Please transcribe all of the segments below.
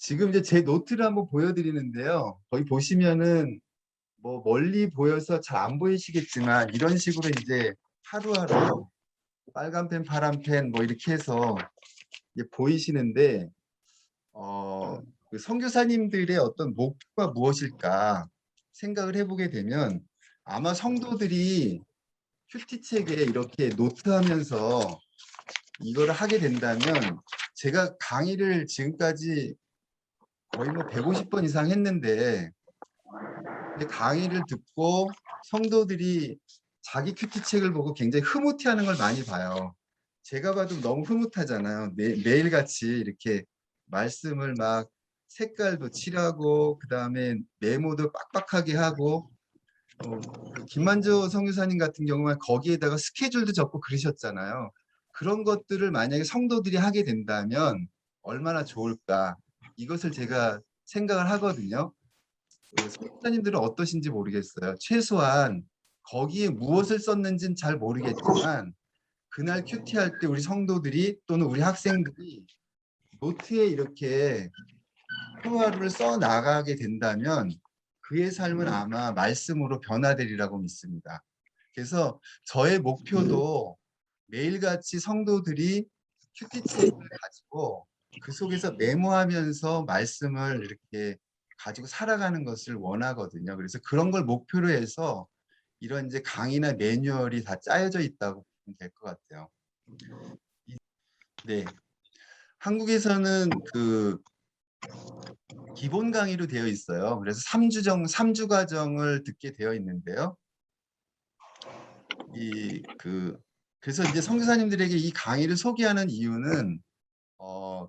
지금 이제 제 노트를 한번 보여드리는데요. 거기 보시면은 뭐 멀리 보여서 잘 안 보이시겠지만 이런 식으로 이제 하루하루 빨간 펜, 파란 펜 뭐 이렇게 해서 이제 보이시는데 그 선교사님들의 어떤 목표가 무엇일까 생각을 해보게 되면 아마 성도들이 큐티책에 이렇게 노트하면서 이거를 하게 된다면 제가 강의를 지금까지 거의 뭐 150번 이상 했는데 강의를 듣고 성도들이 자기 큐티책을 보고 굉장히 흐뭇해하는 걸 많이 봐요. 제가 봐도 너무 흐뭇하잖아요. 매일같이 이렇게 말씀을 막 색깔도 칠하고 그 다음에 메모도 빡빡하게 하고 그 김만조 선교사님 같은 경우는 거기에다가 스케줄도 적고 그러셨잖아요. 그런 것들을 만약에 성도들이 하게 된다면 얼마나 좋을까 이것을 제가 생각을 하거든요. 선교사님들은 어떠신지 모르겠어요. 최소한 거기에 무엇을 썼는지는 잘 모르겠지만 그날 큐티할 때 우리 성도들이 또는 우리 학생들이 노트에 이렇게 하루하루를 써 나가게 된다면 그의 삶은 아마 말씀으로 변화되리라고 믿습니다. 그래서 저의 목표도 매일같이 성도들이 큐티책을 가지고 그 속에서 메모하면서 말씀을 이렇게 가지고 살아가는 것을 원하거든요. 그래서 그런 걸 목표로 해서 이런 이제 강의나 매뉴얼이 다 짜여져 있다고 보면 될 것 같아요. 네. 한국에서는 그 기본 강의로 되어 있어요. 그래서 3주 과정을 듣게 되어 있는데요. 그래서 이제 선교사님들에게 이 강의를 소개하는 이유는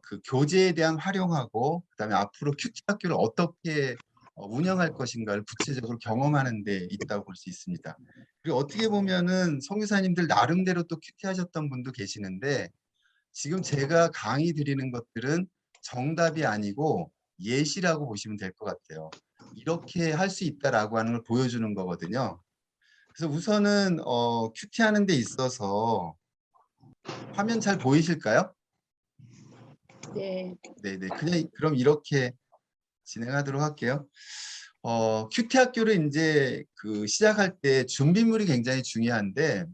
그 교재에 대한 활용하고 그다음에 앞으로 큐티 학교를 어떻게 운영할 것인가를 구체적으로 경험하는 데 있다고 볼 수 있습니다. 그리고 어떻게 보면은 선교사님들 나름대로 또 큐티 하셨던 분도 계시는데 지금 제가 강의 드리는 것들은 정답이 아니고 예시라고 보시면 될 것 같아요. 이렇게 할 수 있다라고 하는 걸 보여주는 거거든요. 그래서 우선은 큐티 하는 데 있어서 화면 잘 보이실까요? 네. 네네. 그럼 이렇게 진행하도록 할게요. 큐티 학교를 이제 그 시작할 때 준비물이 굉장히 중요한데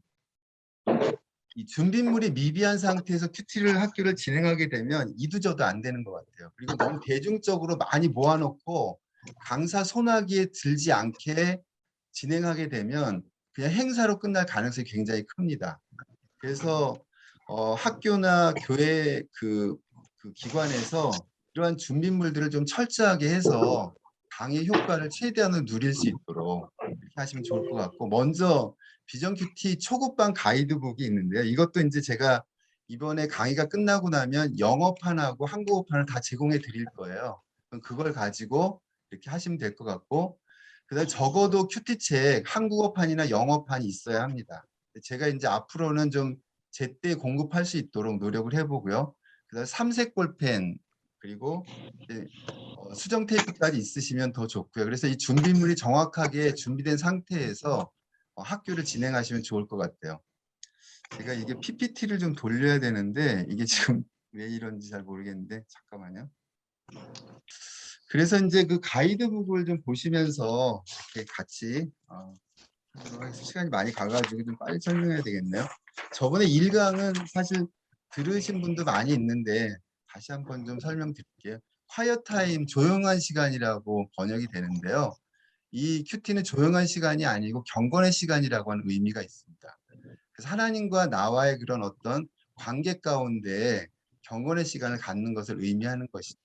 이 준비물이 미비한 상태에서 큐티를 학교를 진행하게 되면 이도저도 안 되는 것 같아요. 그리고 너무 대중적으로 많이 모아놓고 강사 손아귀에 들지 않게 진행하게 되면 그냥 행사로 끝날 가능성이 굉장히 큽니다. 그래서 학교나 교회 그 기관에서 이러한 준비물들을 좀 철저하게 해서 강의 효과를 최대한으로 누릴 수 있도록 이렇게 하시면 좋을 것 같고 먼저 비전 큐티 초급반 가이드북이 있는데요. 이것도 이제 제가 이번에 강의가 끝나고 나면 영어판하고 한국어판을 다 제공해 드릴 거예요. 그럼 그걸 가지고 이렇게 하시면 될 것 같고 그다음에 적어도 큐티책 한국어판이나 영어판이 있어야 합니다. 제가 이제 앞으로는 좀 제때 공급할 수 있도록 노력을 해보고요. 그다음 삼색 볼펜 그리고 수정 테이프까지 있으시면 더 좋고요. 그래서 이 준비물이 정확하게 준비된 상태에서 학교를 진행하시면 좋을 것 같아요. 제가 이게 PPT를 좀 돌려야 되는데 이게 지금 왜 이런지 잘 모르겠는데 잠깐만요. 그래서 이제 그 가이드북을 좀 보시면서 이렇게 같이 하도록 하겠습니다. 시간이 많이 가가지고 좀 빨리 설명해야 되겠네요. 저번에 1강은 사실 들으신 분도 많이 있는데 다시 한번 좀 설명드릴게요. quiet time, 조용한 시간이라고 번역이 되는데요. 이 큐티는 조용한 시간이 아니고 경건의 시간이라고 하는 의미가 있습니다. 그래서 하나님과 나와의 그런 어떤 관계 가운데 경건의 시간을 갖는 것을 의미하는 것이죠.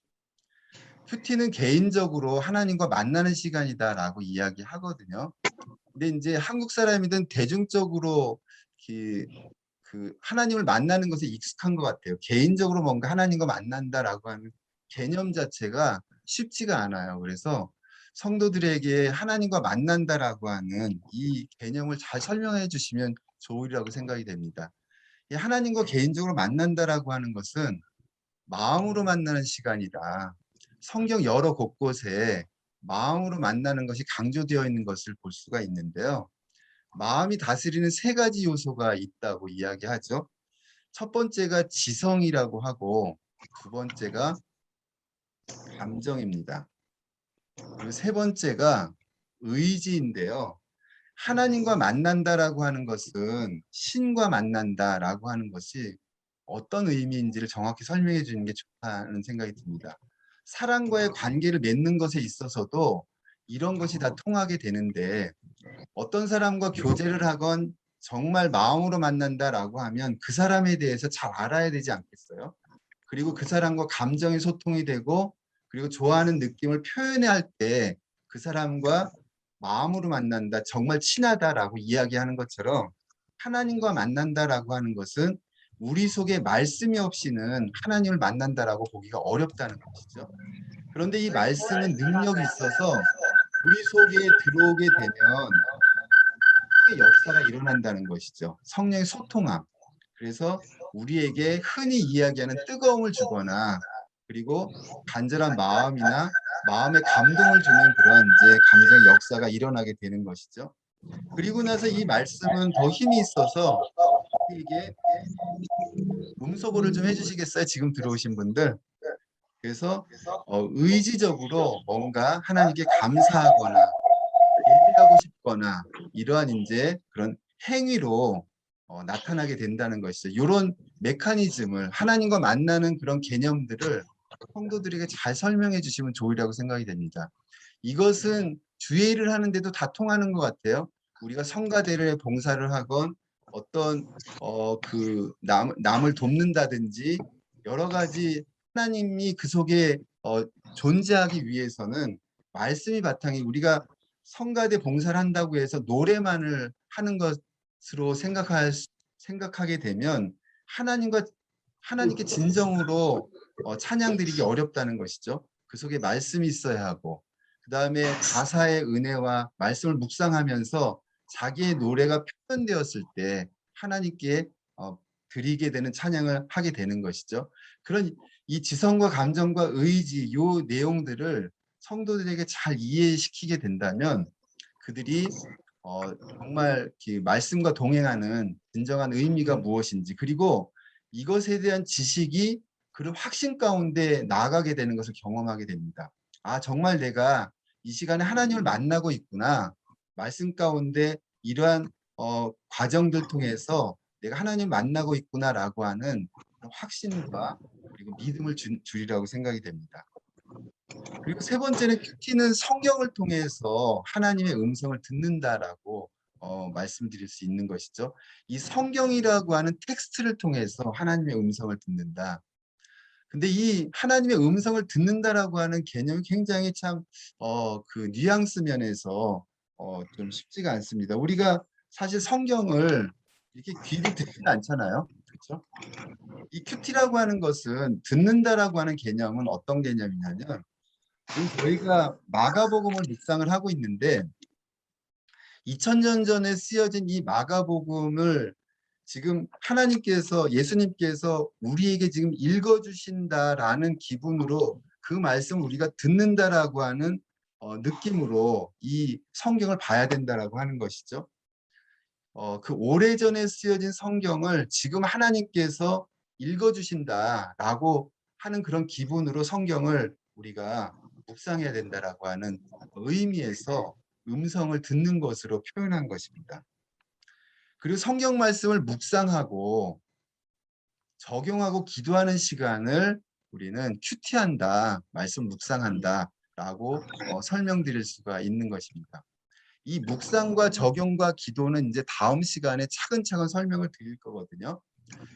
큐티는 개인적으로 하나님과 만나는 시간이다라고 이야기하거든요. 근데 이제 한국 사람이든 대중적으로 그 하나님을 만나는 것에 익숙한 것 같아요. 개인적으로 뭔가 하나님과 만난다라고 하는 개념 자체가 쉽지가 않아요. 그래서 성도들에게 하나님과 만난다라고 하는 이 개념을 잘 설명해 주시면 좋으리라고 생각이 됩니다. 이 하나님과 개인적으로 만난다라고 하는 것은 마음으로 만나는 시간이라 성경 여러 곳곳에 마음으로 만나는 것이 강조되어 있는 것을 볼 수가 있는데요. 마음이 다스리는 세 가지 요소가 있다고 이야기하죠. 첫 번째가 지성이라고 하고 두 번째가 감정입니다. 그리고 세 번째가 의지인데요. 하나님과 만난다라고 하는 것은 신과 만난다라고 하는 것이 어떤 의미인지를 정확히 설명해 주는 게 좋다는 생각이 듭니다. 사람과의 관계를 맺는 것에 있어서도 이런 것이 다 통하게 되는데 어떤 사람과 교제를 하건 정말 마음으로 만난다라고 하면 그 사람에 대해서 잘 알아야 되지 않겠어요? 그리고 그 사람과 감정이 소통이 되고 그리고 좋아하는 느낌을 표현해야 할 때 그 사람과 마음으로 만난다, 정말 친하다라고 이야기하는 것처럼 하나님과 만난다라고 하는 것은 우리 속에 말씀이 없이는 하나님을 만난다라고 보기가 어렵다는 것이죠. 그런데 이 말씀은 능력이 있어서 우리 속에 들어오게 되면 성령의 역사가 일어난다는 것이죠. 성령의 소통함. 그래서 우리에게 흔히 이야기하는 뜨거움을 주거나 그리고 간절한 마음이나 마음의 감동을 주는 그런 이제 감정의 역사가 일어나게 되는 것이죠. 그리고 나서 이 말씀은 더 힘이 있어서 우리에게 음소거를 좀 해주시겠어요? 지금 들어오신 분들. 그래서 의지적으로 뭔가 하나님께 감사하거나 예배하고 싶거나 이러한 이제 그런 행위로 나타나게 된다는 것이죠. 이런 메커니즘을 하나님과 만나는 그런 개념들을 성도들에게 잘 설명해 주시면 좋으리라고 생각이 됩니다. 이것은 주일을 하는데도 다 통하는 것 같아요. 우리가 성가대를 봉사를 하건 어떤 남을 돕는다든지 여러 가지 하나님이 그 속에 존재하기 위해서는 말씀이 바탕이 우리가 성가대 봉사를 한다고 해서 노래만을 하는 것으로 생각하게 되면 하나님께 진정으로 찬양 드리기 어렵다는 것이죠. 그 속에 말씀이 있어야 하고 그 다음에 가사의 은혜와 말씀을 묵상하면서 자기의 노래가 표현되었을 때 하나님께 드리게 되는 찬양을 하게 되는 것이죠. 그런 이 지성과 감정과 의지 요 내용들을 성도들에게 잘 이해시키게 된다면 그들이 정말 말씀과 동행하는 진정한 의미가 무엇인지 그리고 이것에 대한 지식이 그런 확신 가운데 나아가게 되는 것을 경험하게 됩니다. 아, 정말 내가 이 시간에 하나님을 만나고 있구나. 말씀 가운데 이러한 과정들 통해서 내가 하나님 만나고 있구나라고 하는 확신과 그리고 믿음을 주리라고 생각이 됩니다. 그리고 세 번째는 큐티는 성경을 통해서 하나님의 음성을 듣는다라고 말씀드릴 수 있는 것이죠. 이 성경이라고 하는 텍스트를 통해서 하나님의 음성을 듣는다. 근데 이 하나님의 음성을 듣는다라고 하는 개념이 굉장히 참 그 뉘앙스 면에서 좀 쉽지가 않습니다. 우리가 사실 성경을 이렇게 귀로 듣지는 않잖아요. 그렇죠? 이 큐티라고 하는 것은 듣는다라고 하는 개념은 어떤 개념이냐면 지금 저희가 마가복음을 묵상을 하고 있는데 2000년 전에 쓰여진 이 마가복음을 지금 하나님께서 예수님께서 우리에게 지금 읽어주신다라는 기분으로 그 말씀을 우리가 듣는다라고 하는 느낌으로 이 성경을 봐야 된다라고 하는 것이죠. 그 오래전에 쓰여진 성경을 지금 하나님께서 읽어주신다라고 하는 그런 기분으로 성경을 우리가 묵상해야 된다라고 하는 의미에서 음성을 듣는 것으로 표현한 것입니다. 그리고 성경 말씀을 묵상하고 적용하고 기도하는 시간을 우리는 큐티한다, 말씀 묵상한다라고 설명드릴 수가 있는 것입니다. 이 묵상과 적용과 기도는 이제 다음 시간에 차근차근 설명을 드릴 거거든요.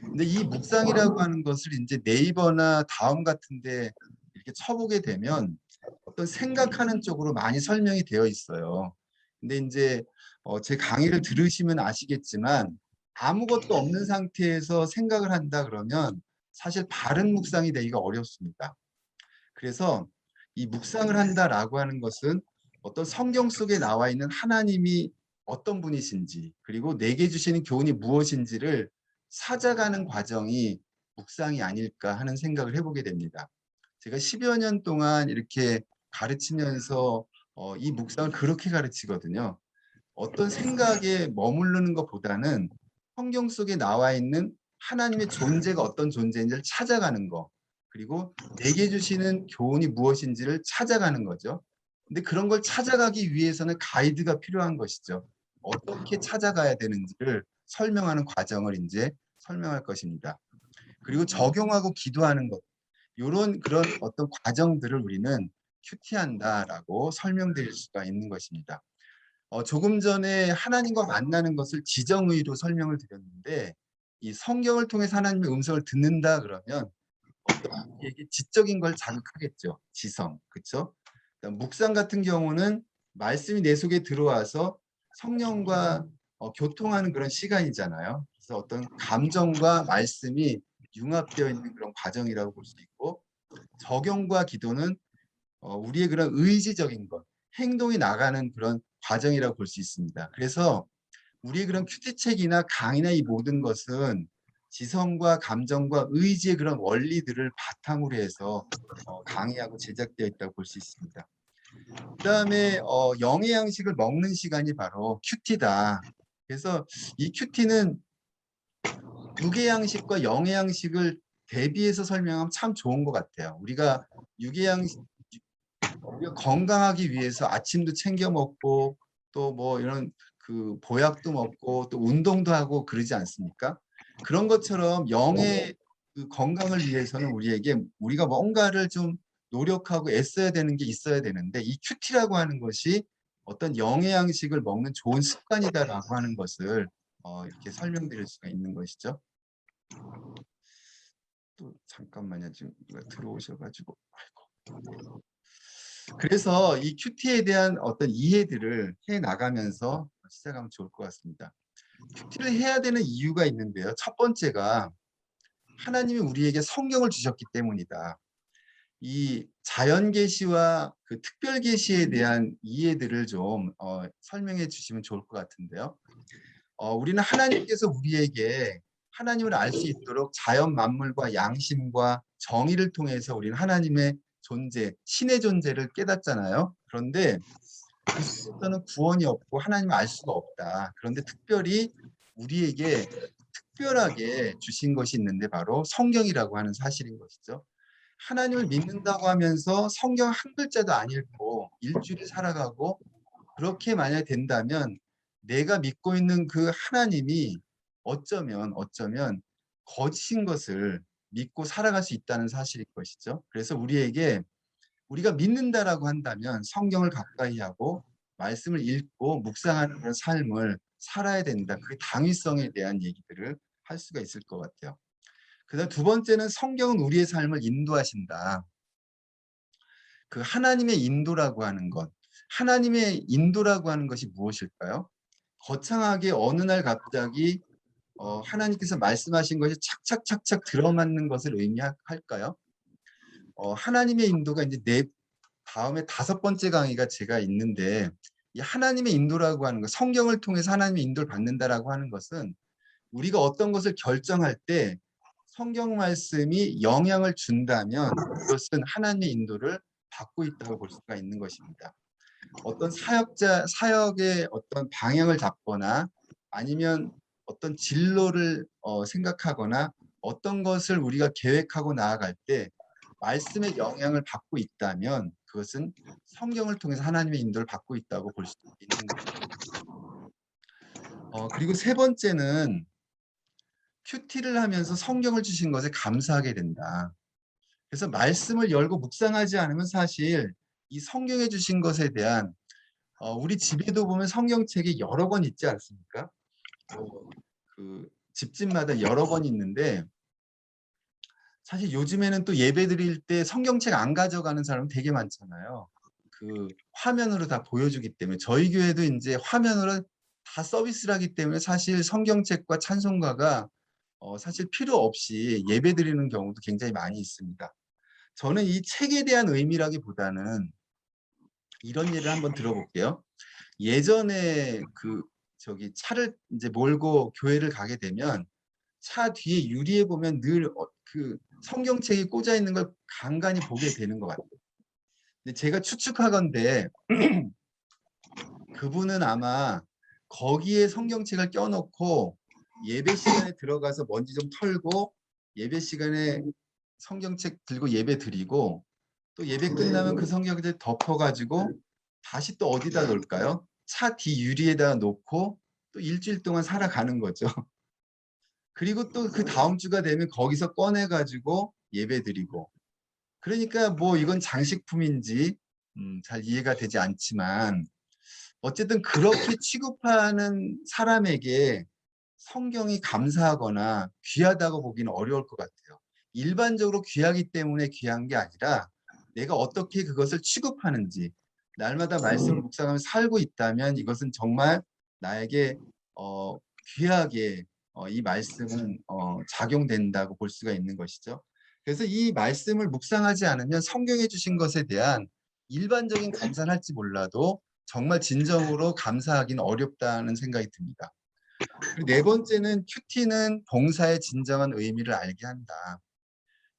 근데 이 묵상이라고 하는 것을 이제 네이버나 다음 같은데 이렇게 쳐보게 되면 어떤 생각하는 쪽으로 많이 설명이 되어 있어요. 근데 이제 제 강의를 들으시면 아시겠지만 아무것도 없는 상태에서 생각을 한다 그러면 사실 바른 묵상이 되기가 어렵습니다. 그래서 이 묵상을 한다라고 하는 것은 어떤 성경 속에 나와 있는 하나님이 어떤 분이신지 그리고 내게 주시는 교훈이 무엇인지를 찾아가는 과정이 묵상이 아닐까 하는 생각을 해보게 됩니다. 제가 10여 년 동안 이렇게 가르치면서 이 묵상을 그렇게 가르치거든요. 어떤 생각에 머무르는 것보다는 성경 속에 나와 있는 하나님의 존재가 어떤 존재인지를 찾아가는 거. 그리고 내게 주시는 교훈이 무엇인지를 찾아가는 거죠. 근데 그런 걸 찾아가기 위해서는 가이드가 필요한 것이죠. 어떻게 찾아가야 되는지를 설명하는 과정을 이제 설명할 것입니다. 그리고 적용하고 기도하는 것, 이런 그런 어떤 과정들을 우리는 큐티한다라고 설명드릴 수가 있는 것입니다. 조금 전에 하나님과 만나는 것을 지정의로 설명을 드렸는데, 이 성경을 통해서 하나님의 음성을 듣는다 그러면 어떤 우리에게 지적인 걸 자극하겠죠. 지성, 그렇죠? 묵상 같은 경우는 말씀이 내 속에 들어와서 성령과 교통하는 그런 시간이잖아요. 그래서 어떤 감정과 말씀이 융합되어 있는 그런 과정이라고 볼 수 있고, 적용과 기도는 우리의 그런 의지적인 것, 행동이 나가는 그런 과정이라고 볼 수 있습니다. 그래서 우리의 그런 큐티책이나 강의나 이 모든 것은 지성과 감정과 의지의 그런 원리들을 바탕으로 해서 강의하고 제작되어 있다고 볼 수 있습니다. 그 다음에 영의 양식을 먹는 시간이 바로 큐티다. 그래서 이 큐티는 육의 양식과 영의 양식을 대비해서 설명하면 참 좋은 것 같아요. 우리가 육의 양식, 우리가 건강하기 위해서 아침도 챙겨 먹고 또 뭐 이런 그 보약도 먹고 또 운동도 하고 그러지 않습니까? 그런 것처럼 영의 그 건강을 위해서는 우리가 뭔가를 좀 노력하고 애써야 되는 게 있어야 되는데, 이 큐티라고 하는 것이 어떤 영의 양식을 먹는 좋은 습관이다라고 하는 것을 이렇게 설명드릴 수가 있는 것이죠. 또 잠깐만요, 지금 누가 들어오셔가지고. 아이고. 그래서 이 큐티에 대한 어떤 이해들을 해 나가면서 시작하면 좋을 것 같습니다. 큐티를 해야 되는 이유가 있는데요. 첫 번째가 하나님이 우리에게 성경을 주셨기 때문이다. 이 자연 계시와 그 특별 계시에 대한 이해들을 좀 설명해 주시면 좋을 것 같은데요. 우리는 하나님께서 우리에게 하나님을 알 수 있도록 자연 만물과 양심과 정의를 통해서 우리는 하나님의 존재, 신의 존재를 깨닫잖아요. 그런데 그 속에서는 구원이 없고 하나님을 알 수가 없다. 그런데 특별히 우리에게 특별하게 주신 것이 있는데 바로 성경이라고 하는 사실인 것이죠. 하나님을 믿는다고 하면서 성경 한 글자도 안 읽고 일주일 살아가고, 그렇게 만약에 된다면 내가 믿고 있는 그 하나님이 어쩌면 거짓인 것을 믿고 살아갈 수 있다는 사실일 것이죠. 그래서 우리가 믿는다라고 한다면 성경을 가까이 하고 말씀을 읽고 묵상하는 그런 삶을 살아야 된다. 그 당위성에 대한 얘기들을 할 수가 있을 것 같아요. 그다음 두 번째는 성경은 우리의 삶을 인도하신다. 그 하나님의 인도라고 하는 것. 하나님의 인도라고 하는 것이 무엇일까요? 거창하게 어느 날 갑자기 하나님께서 말씀하신 것이 착착착착 들어맞는 것을 의미할까요? 하나님의 인도가 이제 다음에 다섯 번째 강의가 제가 있는데, 이 하나님의 인도라고 하는 것, 성경을 통해서 하나님의 인도를 받는다라고 하는 것은 우리가 어떤 것을 결정할 때 성경 말씀이 영향을 준다면 그것은 하나님의 인도를 받고 있다고 볼 수가 있는 것입니다. 어떤 사역의 어떤 방향을 잡거나 아니면 어떤 진로를 생각하거나 어떤 것을 우리가 계획하고 나아갈 때 말씀의 영향을 받고 있다면 그것은 성경을 통해서 하나님의 인도를 받고 있다고 볼 수 있는 거죠. 그리고 세 번째는 큐티를 하면서 성경을 주신 것에 감사하게 된다. 그래서 말씀을 열고 묵상하지 않으면 사실 이 성경에 주신 것에 대한 우리 집에도 보면 성경책이 여러 권 있지 않습니까? 그 집집마다 여러 권 있는데 사실 요즘에는 또 예배 드릴 때 성경책 안 가져가는 사람 되게 많잖아요. 그 화면으로 다 보여주기 때문에 저희 교회도 이제 화면으로 다 서비스를 하기 때문에 사실 성경책과 찬송가가 사실 필요 없이 예배 드리는 경우도 굉장히 많이 있습니다. 저는 이 책에 대한 의미라기보다는 이런 예를 한번 들어볼게요. 예전에 차를 이제 몰고 교회를 가게 되면 차 뒤에 유리에 보면 늘 그 성경책이 꽂아 있는 걸 간간히 보게 되는 것 같아요. 근데 제가 추측하건대 그분은 아마 거기에 성경책을 껴놓고 예배 시간에 들어가서 먼지 좀 털고 예배 시간에 성경책 들고 예배 드리고 또 예배 끝나면 그 성경을 덮어가지고 다시 또 어디다 놓을까요? 차 뒤 유리에다 놓고 또 일주일 동안 살아가는 거죠. 그리고 또 그 다음 주가 되면 거기서 꺼내가지고 예배 드리고. 그러니까 뭐 이건 장식품인지 잘 이해가 되지 않지만 어쨌든 그렇게 취급하는 사람에게 성경이 감사하거나 귀하다고 보기는 어려울 것 같아요. 일반적으로 귀하기 때문에 귀한 게 아니라 내가 어떻게 그것을 취급하는지, 날마다 말씀을 묵상하면서 살고 있다면 이것은 정말 나에게 귀하게 이 말씀은 작용된다고 볼 수가 있는 것이죠. 그래서 이 말씀을 묵상하지 않으면 성경에 주신 것에 대한 일반적인 감사는 할지 몰라도 정말 진정으로 감사하기는 어렵다는 생각이 듭니다. 그리고 네 번째는 큐티는 봉사의 진정한 의미를 알게 한다.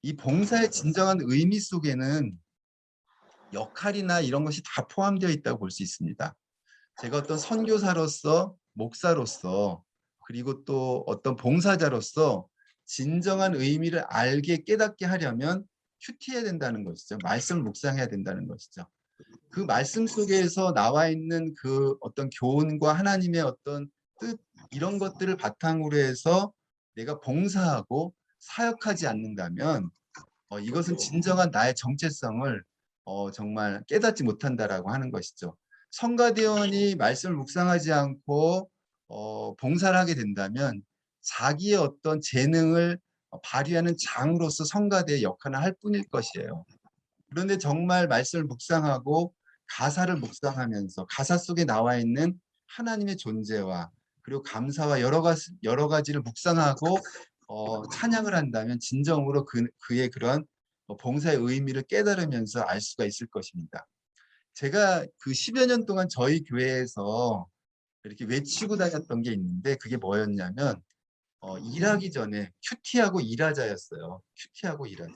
이 봉사의 진정한 의미 속에는 역할이나 이런 것이 다 포함되어 있다고 볼 수 있습니다. 제가 어떤 선교사로서, 목사로서, 그리고 또 어떤 봉사자로서 진정한 의미를 알게 깨닫게 하려면 큐티해야 된다는 것이죠. 말씀을 묵상해야 된다는 것이죠. 그 말씀 속에서 나와 있는 그 어떤 교훈과 하나님의 어떤 뜻 이런 것들을 바탕으로 해서 내가 봉사하고 사역하지 않는다면 이것은 진정한 나의 정체성을 정말 깨닫지 못한다라고 하는 것이죠. 성가대원이 말씀을 묵상하지 않고 봉사를 하게 된다면 자기의 어떤 재능을 발휘하는 장으로서 성가대의 역할을 할 뿐일 것이에요. 그런데 정말 말씀을 묵상하고 가사를 묵상하면서 가사 속에 나와 있는 하나님의 존재와 그리고 감사와 여러 가지를 묵상하고 찬양을 한다면 진정으로 그의 그런 봉사의 의미를 깨달으면서 알 수가 있을 것입니다. 제가 그 10여 년 동안 저희 교회에서 이렇게 외치고 다녔던 게 있는데 그게 뭐였냐면 일하기 전에 큐티하고 일하자였어요. 큐티하고 일하자.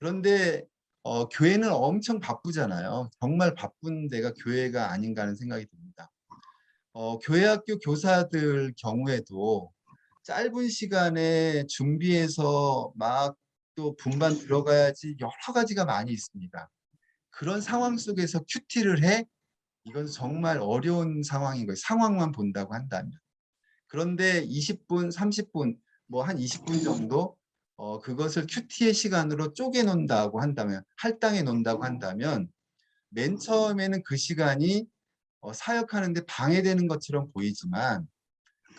그런데 교회는 엄청 바쁘잖아요. 정말 바쁜 데가 교회가 아닌가 하는 생각이 듭니다. 교회학교 교사들 경우에도 짧은 시간에 준비해서 막 또 분반 들어가야지 여러 가지가 많이 있습니다. 그런 상황 속에서 큐티를 해? 이건 정말 어려운 상황인 거예요. 상황만 본다고 한다면. 그런데 20분, 30분, 뭐 한 20분 정도 그것을 큐티의 시간으로 쪼개 놓는다고 한다면, 할당해 놓는다고 한다면 맨 처음에는 그 시간이 사역하는데 방해되는 것처럼 보이지만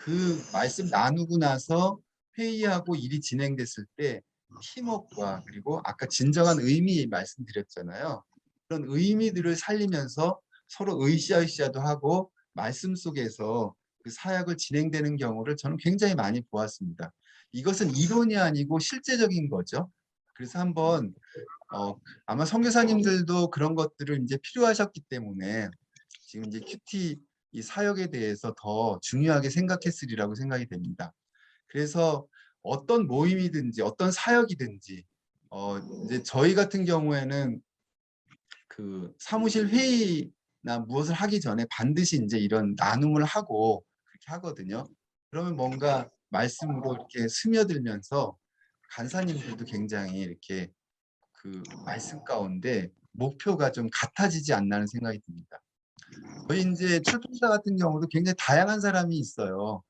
그 말씀 나누고 나서 회의하고 일이 진행됐을 때 팀워크와 그리고 아까 진정한 의미 말씀드렸잖아요. 그런 의미들을 살리면서 서로 으쌰으쌰도 하고 말씀 속에서 그 사역을 진행되는 경우를 저는 굉장히 많이 보았습니다. 이것은 이론이 아니고 실제적인 거죠. 그래서 한번 아마 선교사님들도 그런 것들을 이제 필요하셨기 때문에 지금 이제 큐티 이 사역에 대해서 더 중요하게 생각했으리라고 생각이 됩니다. 그래서 어떤 모임이든지 어떤 사역이든지 이제 저희 같은 경우에는 그 사무실 회의나 무엇을 하기 전에 반드시 이제 이런 나눔을 하고 그렇게 하거든요. 그러면 뭔가 말씀으로 이렇게 스며들면서 간사님들도 굉장히 이렇게 그 말씀 가운데 목표가 좀 같아지지 않나 하는 생각이 듭니다. 저희 이제 출판사 같은 경우도 굉장히 다양한 사람이 있어요.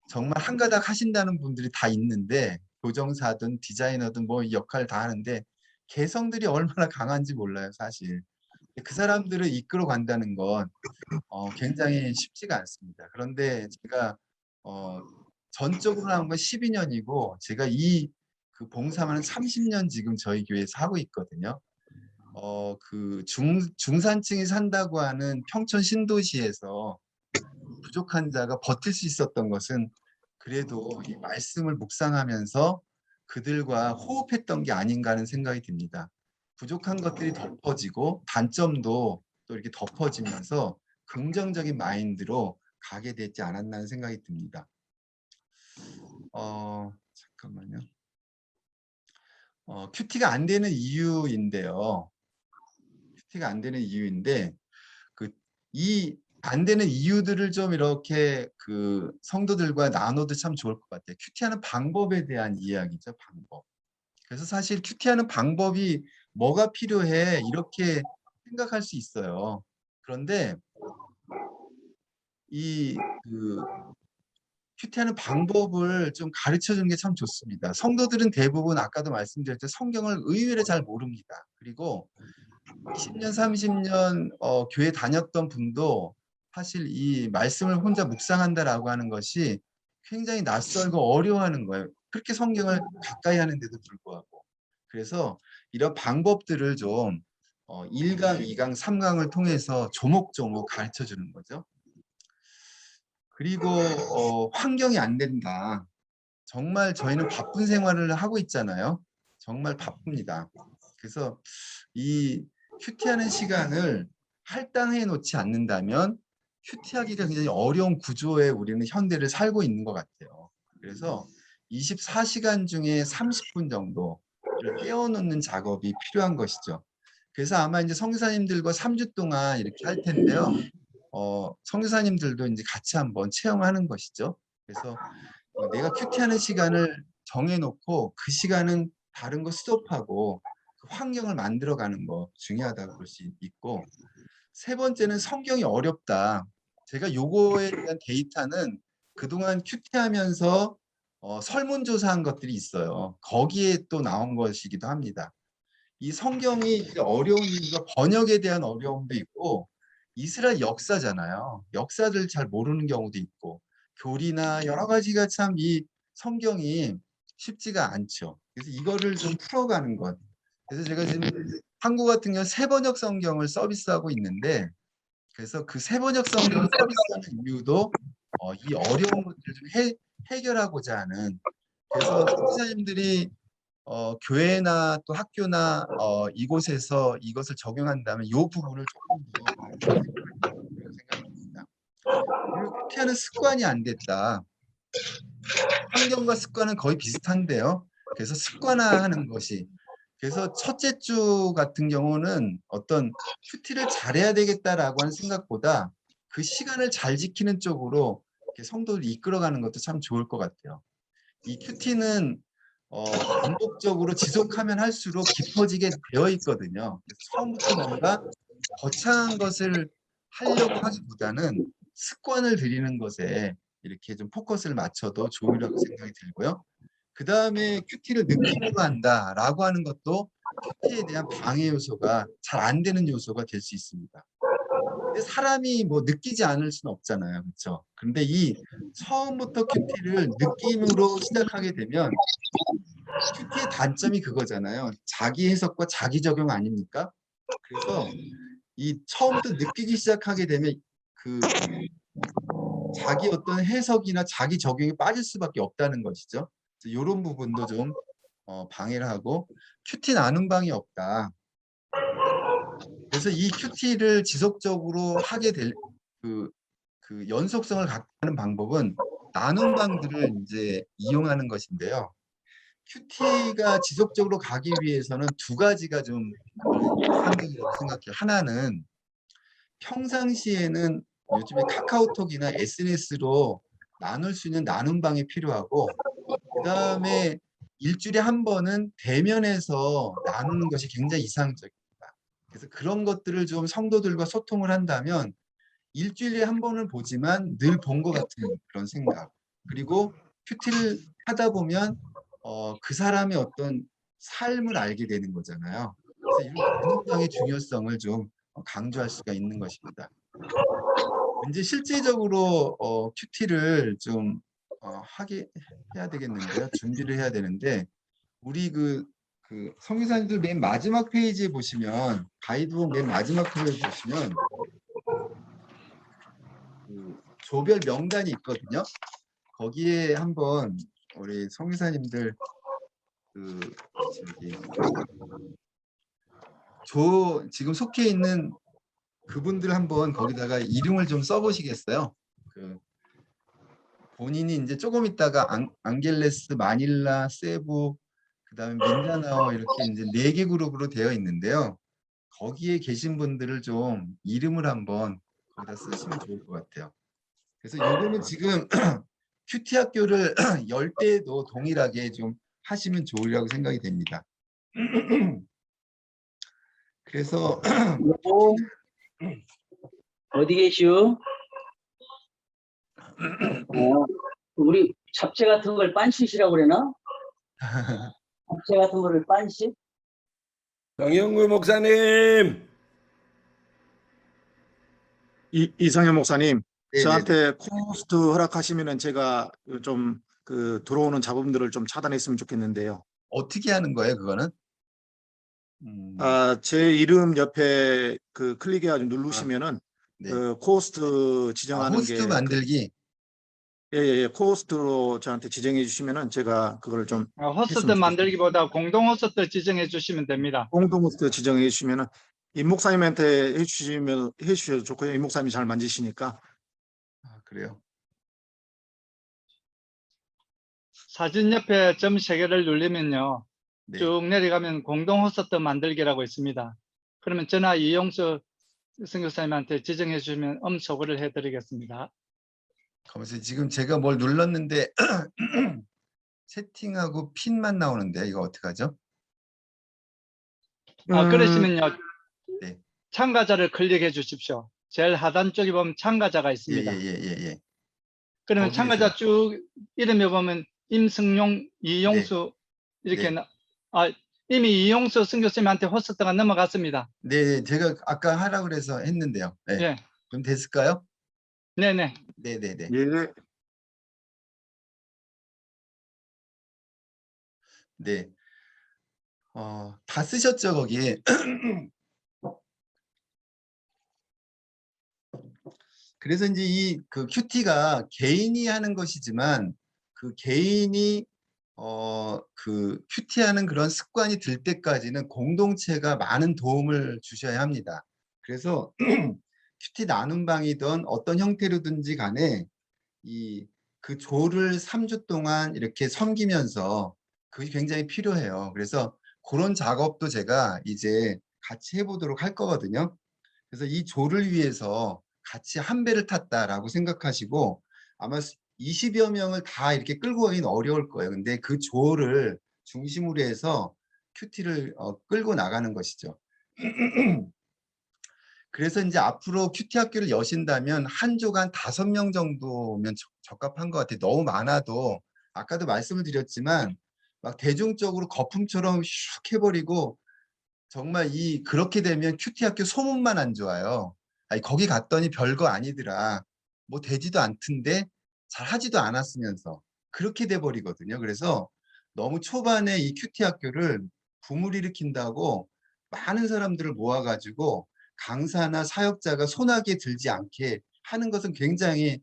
정말 한 가닥 하신다는 분들이 다 있는데 교정사든 디자이너든 뭐 역할 다 하는데 개성들이 얼마나 강한지 몰라요, 사실. 그 사람들을 이끌어 간다는 건 굉장히 쉽지가 않습니다. 그런데 제가 어, 전적으로 한 건 12년이고 제가 이 그 봉사만 30년 지금 저희 교회에서 하고 있거든요. 그 중산층이 산다고 하는 평촌 신도시에서 부족한 자가 버틸 수 있었던 것은 그래도 이 말씀을 묵상하면서 그들과 호흡했던 게 아닌가 하는 생각이 듭니다. 부족한 것들이 덮어지고 단점도 또 이렇게 덮어지면서 긍정적인 마인드로 가게 되지 않았나 하는 생각이 듭니다. 잠깐만요. 큐티가 안 되는 이유인데요. 큐티가 안 되는 이유인데 이 안 되는 이유들을 좀 이렇게 성도들과 나눠도 참 좋을 것 같아요. 큐티하는 방법에 대한 이야기죠, 방법. 그래서 사실 큐티하는 방법이 뭐가 필요해 이렇게 생각할 수 있어요. 그런데 그 큐티하는 방법을 좀 가르쳐 주는 게 참 좋습니다. 성도들은 대부분 아까도 말씀드렸듯이 성경을 의외로 잘 모릅니다. 그리고 20년, 30년 교회 다녔던 분도 사실 이 말씀을 혼자 묵상한다라고 하는 것이 굉장히 낯설고 어려워하는 거예요. 그렇게 성경을 가까이 하는데도 불구하고. 그래서 이런 방법들을 좀 1강, 2강, 3강을 통해서 조목조목 가르쳐 주는 거죠. 그리고 환경이 안 된다. 정말 저희는 바쁜 생활을 하고 있잖아요. 정말 바쁩니다. 그래서 이 큐티하는 시간을 할당해 놓지 않는다면 큐티하기가 굉장히 어려운 구조에 우리는 현대를 살고 있는 것 같아요. 그래서 24시간 중에 30분 정도를 떼어놓는 작업이 필요한 것이죠. 그래서 아마 이제 성교사님들과 3주 동안 이렇게 할 텐데요. 성교사님들도 이제 같이 한번 체험하는 것이죠. 그래서 내가 큐티하는 시간을 정해놓고 그 시간은 다른 거 스톱하고 그 환경을 만들어가는 거 중요하다고 볼 수 있고, 세 번째는 성경이 어렵다. 제가 요거에 대한 데이터는 그동안 큐티하면서 설문조사한 것들이 있어요. 거기에 또 나온 것이기도 합니다. 이 성경이 이제 어려운 이유가 번역에 대한 어려움도 있고, 이스라엘 역사잖아요. 역사를 잘 모르는 경우도 있고, 교리나 여러 가지가 참 이 성경이 쉽지가 않죠. 그래서 이거를 좀 풀어가는 것. 그래서 제가 지금 한국 같은 경우 세번역 성경을 서비스하고 있는데, 그래서 그 세번역 성경을 서비스하는 이유도 이 어려운 것들을 좀 해결하고자 하는. 그래서 선생님들이 교회나 또 학교나 이곳에서 이것을 적용한다면 이 부분을 조금 더 생각합니다. 그리고 큐티하는 습관이 안 됐다. 환경과 습관은 거의 비슷한데요. 그래서 습관화하는 것이. 그래서 첫째 주 같은 경우는 어떤 큐티를 잘해야 되겠다라고 하는 생각보다 그 시간을 잘 지키는 쪽으로 이렇게 성도를 이끌어가는 것도 참 좋을 것 같아요. 이 큐티는 반복적으로 지속하면 할수록 깊어지게 되어 있거든요. 그래서 처음부터 뭔가 거창한 것을 하려고 하기보다는 습관을 들이는 것에 이렇게 좀 포커스를 맞춰도 좋으라고 생각이 들고요. 그 다음에 큐티를 느낌으로 한다라고 하는 것도 큐티에 대한 방해 요소가 잘 안 되는 요소가 될 수 있습니다. 근데 사람이 뭐 느끼지 않을 수는 없잖아요. 그렇죠? 근데 이 처음부터 큐티를 느낌으로 시작하게 되면 큐티의 단점이 그거잖아요. 자기 해석과 자기 적용 아닙니까? 그래서 이 처음부터 느끼기 시작하게 되면 그 자기 어떤 해석이나 자기 적용이 빠질 수밖에 없다는 것이죠. 이런 부분도 좀 방해를 하고 큐티 나눈 방이 없다. 그래서 이 큐티를 지속적으로 하게 될 그 연속성을 갖고 하는 방법은 나눔 방들을 이제 이용하는 것인데요. 큐티가 지속적으로 가기 위해서는 두 가지가 좀 이상적이라고 생각해요. 하나는 평상시에는 요즘에 카카오톡이나 SNS로 나눌 수 있는 나눔방이 필요하고, 그 다음에 일주일에 한 번은 대면에서 나누는 것이 굉장히 이상적입니다. 그래서 그런 것들을 좀 성도들과 소통을 한다면 일주일에 한 번은 보지만 늘 본 것 같은 그런 생각. 그리고 큐티를 하다 보면 그 사람의 어떤 삶을 알게 되는 거잖아요. 그래서 이런 나눔방의 중요성을 좀 강조할 수가 있는 것입니다. 이제 실제적으로 큐티를 좀 하게 해야 되겠는데요. 준비를 해야 되는데 우리 그 성교사님들 맨 마지막 페이지에 보시면 가이드북 맨 마지막 페이지에 보시면 그 조별 명단이 있거든요. 거기에 한번 우리 성교사님들 그 저기 지금 속해 있는 그분들 한번 거기다가 이름을 좀 써보시겠어요? 그 본인이 이제 조금 있다가 안겔레스, 마닐라, 세부, 그다음에 민다나오 이렇게 이제 4개 그룹으로 되어 있는데요. 거기에 계신 분들을 좀 이름을 한번 거기다 쓰시면 좋을 것 같아요. 그래서 요거는 지금 큐티 학교를 열 때도 동일하게 좀 하시면 좋으리라고 생각이 됩니다. 그래서 여보, 어디 계시오? 우리 잡채 같은 걸 빤씻이라고 그러나? 잡채 같은 거를 빤씻? 정영구 목사님, 이성현 목사님, 네네네. 저한테 코스트 허락하시면은 제가 좀 그 들어오는 잡음들을 좀 차단했으면 좋겠는데요. 어떻게 하는 거예요, 그거는? 제 이름 옆에 그 클릭해가지고 누르시면은 네. 그 코스트 지정하는 호스트 게 만들기. 예예 코스트로 저한테 지정해 주시면은 제가 그걸 좀 호스트 했으면 만들기보다 공동 호스트 지정해 주시면 됩니다. 공동 호스트 지정해 주시면은 임 목사님한테 해주셔도 좋고요. 임 목사님이 잘 만지시니까. 그래요. 사진 옆에 점 3개를 누르면요. 네. 쭉 내려가면 공동 호스트 만들기라고 있습니다. 그러면 저나 이용수 선교사님한테 지정해 주시면 음소거를 해드리겠습니다. 그래서 지금 제가 뭘 눌렀는데 채팅하고 핀만 나오는데 이거 어떡하죠? 그러시면요. 네. 참가자를 클릭해 주십시오. 제일 하단 쪽에 보면 참가자가 있습니다. 예. 그러면 거기에서요. 참가자 쭉 이름에 보면 임승용, 이용수 이렇게 네. 이미 이용수 선교사님한테 호스트가 넘어갔습니다. 네, 제가 아까 하라고 그래서 했는데요. 네. 예, 그럼 됐을까요? 네네. 네네네. 예. 네. 다 쓰셨죠, 거기? 그래서 이제 이 그 큐티가 개인이 하는 것이지만 그 개인이 그 큐티하는 그런 습관이 들 때까지는 공동체가 많은 도움을 주셔야 합니다. 그래서 큐티 나눔방이든 어떤 형태로든지 간에 그 조를 3주 동안 이렇게 섬기면서 그게 굉장히 필요해요. 그래서 그런 작업도 제가 이제 같이 해보도록 할 거거든요. 그래서 이 조를 위해서 같이 한 배를 탔다라고 생각하시고 아마 20여 명을 다 이렇게 끌고 가기는 어려울 거예요. 근데 그 조를 중심으로 해서 큐티를 끌고 나가는 것이죠. 그래서 이제 앞으로 큐티 학교를 여신다면 한 조가 한 5명 정도면 적합한 것 같아요. 너무 많아도 아까도 말씀을 드렸지만 막 대중적으로 거품처럼 슉 해버리고 정말 그렇게 되면 큐티 학교 소문만 안 좋아요. 아니, 거기 갔더니 별거 아니더라. 뭐 되지도 않던데 잘 하지도 않았으면서 그렇게 돼버리거든요. 그래서 너무 초반에 이 큐티 학교를 붐을 일으킨다고 많은 사람들을 모아가지고 강사나 사역자가 손아귀에 들지 않게 하는 것은 굉장히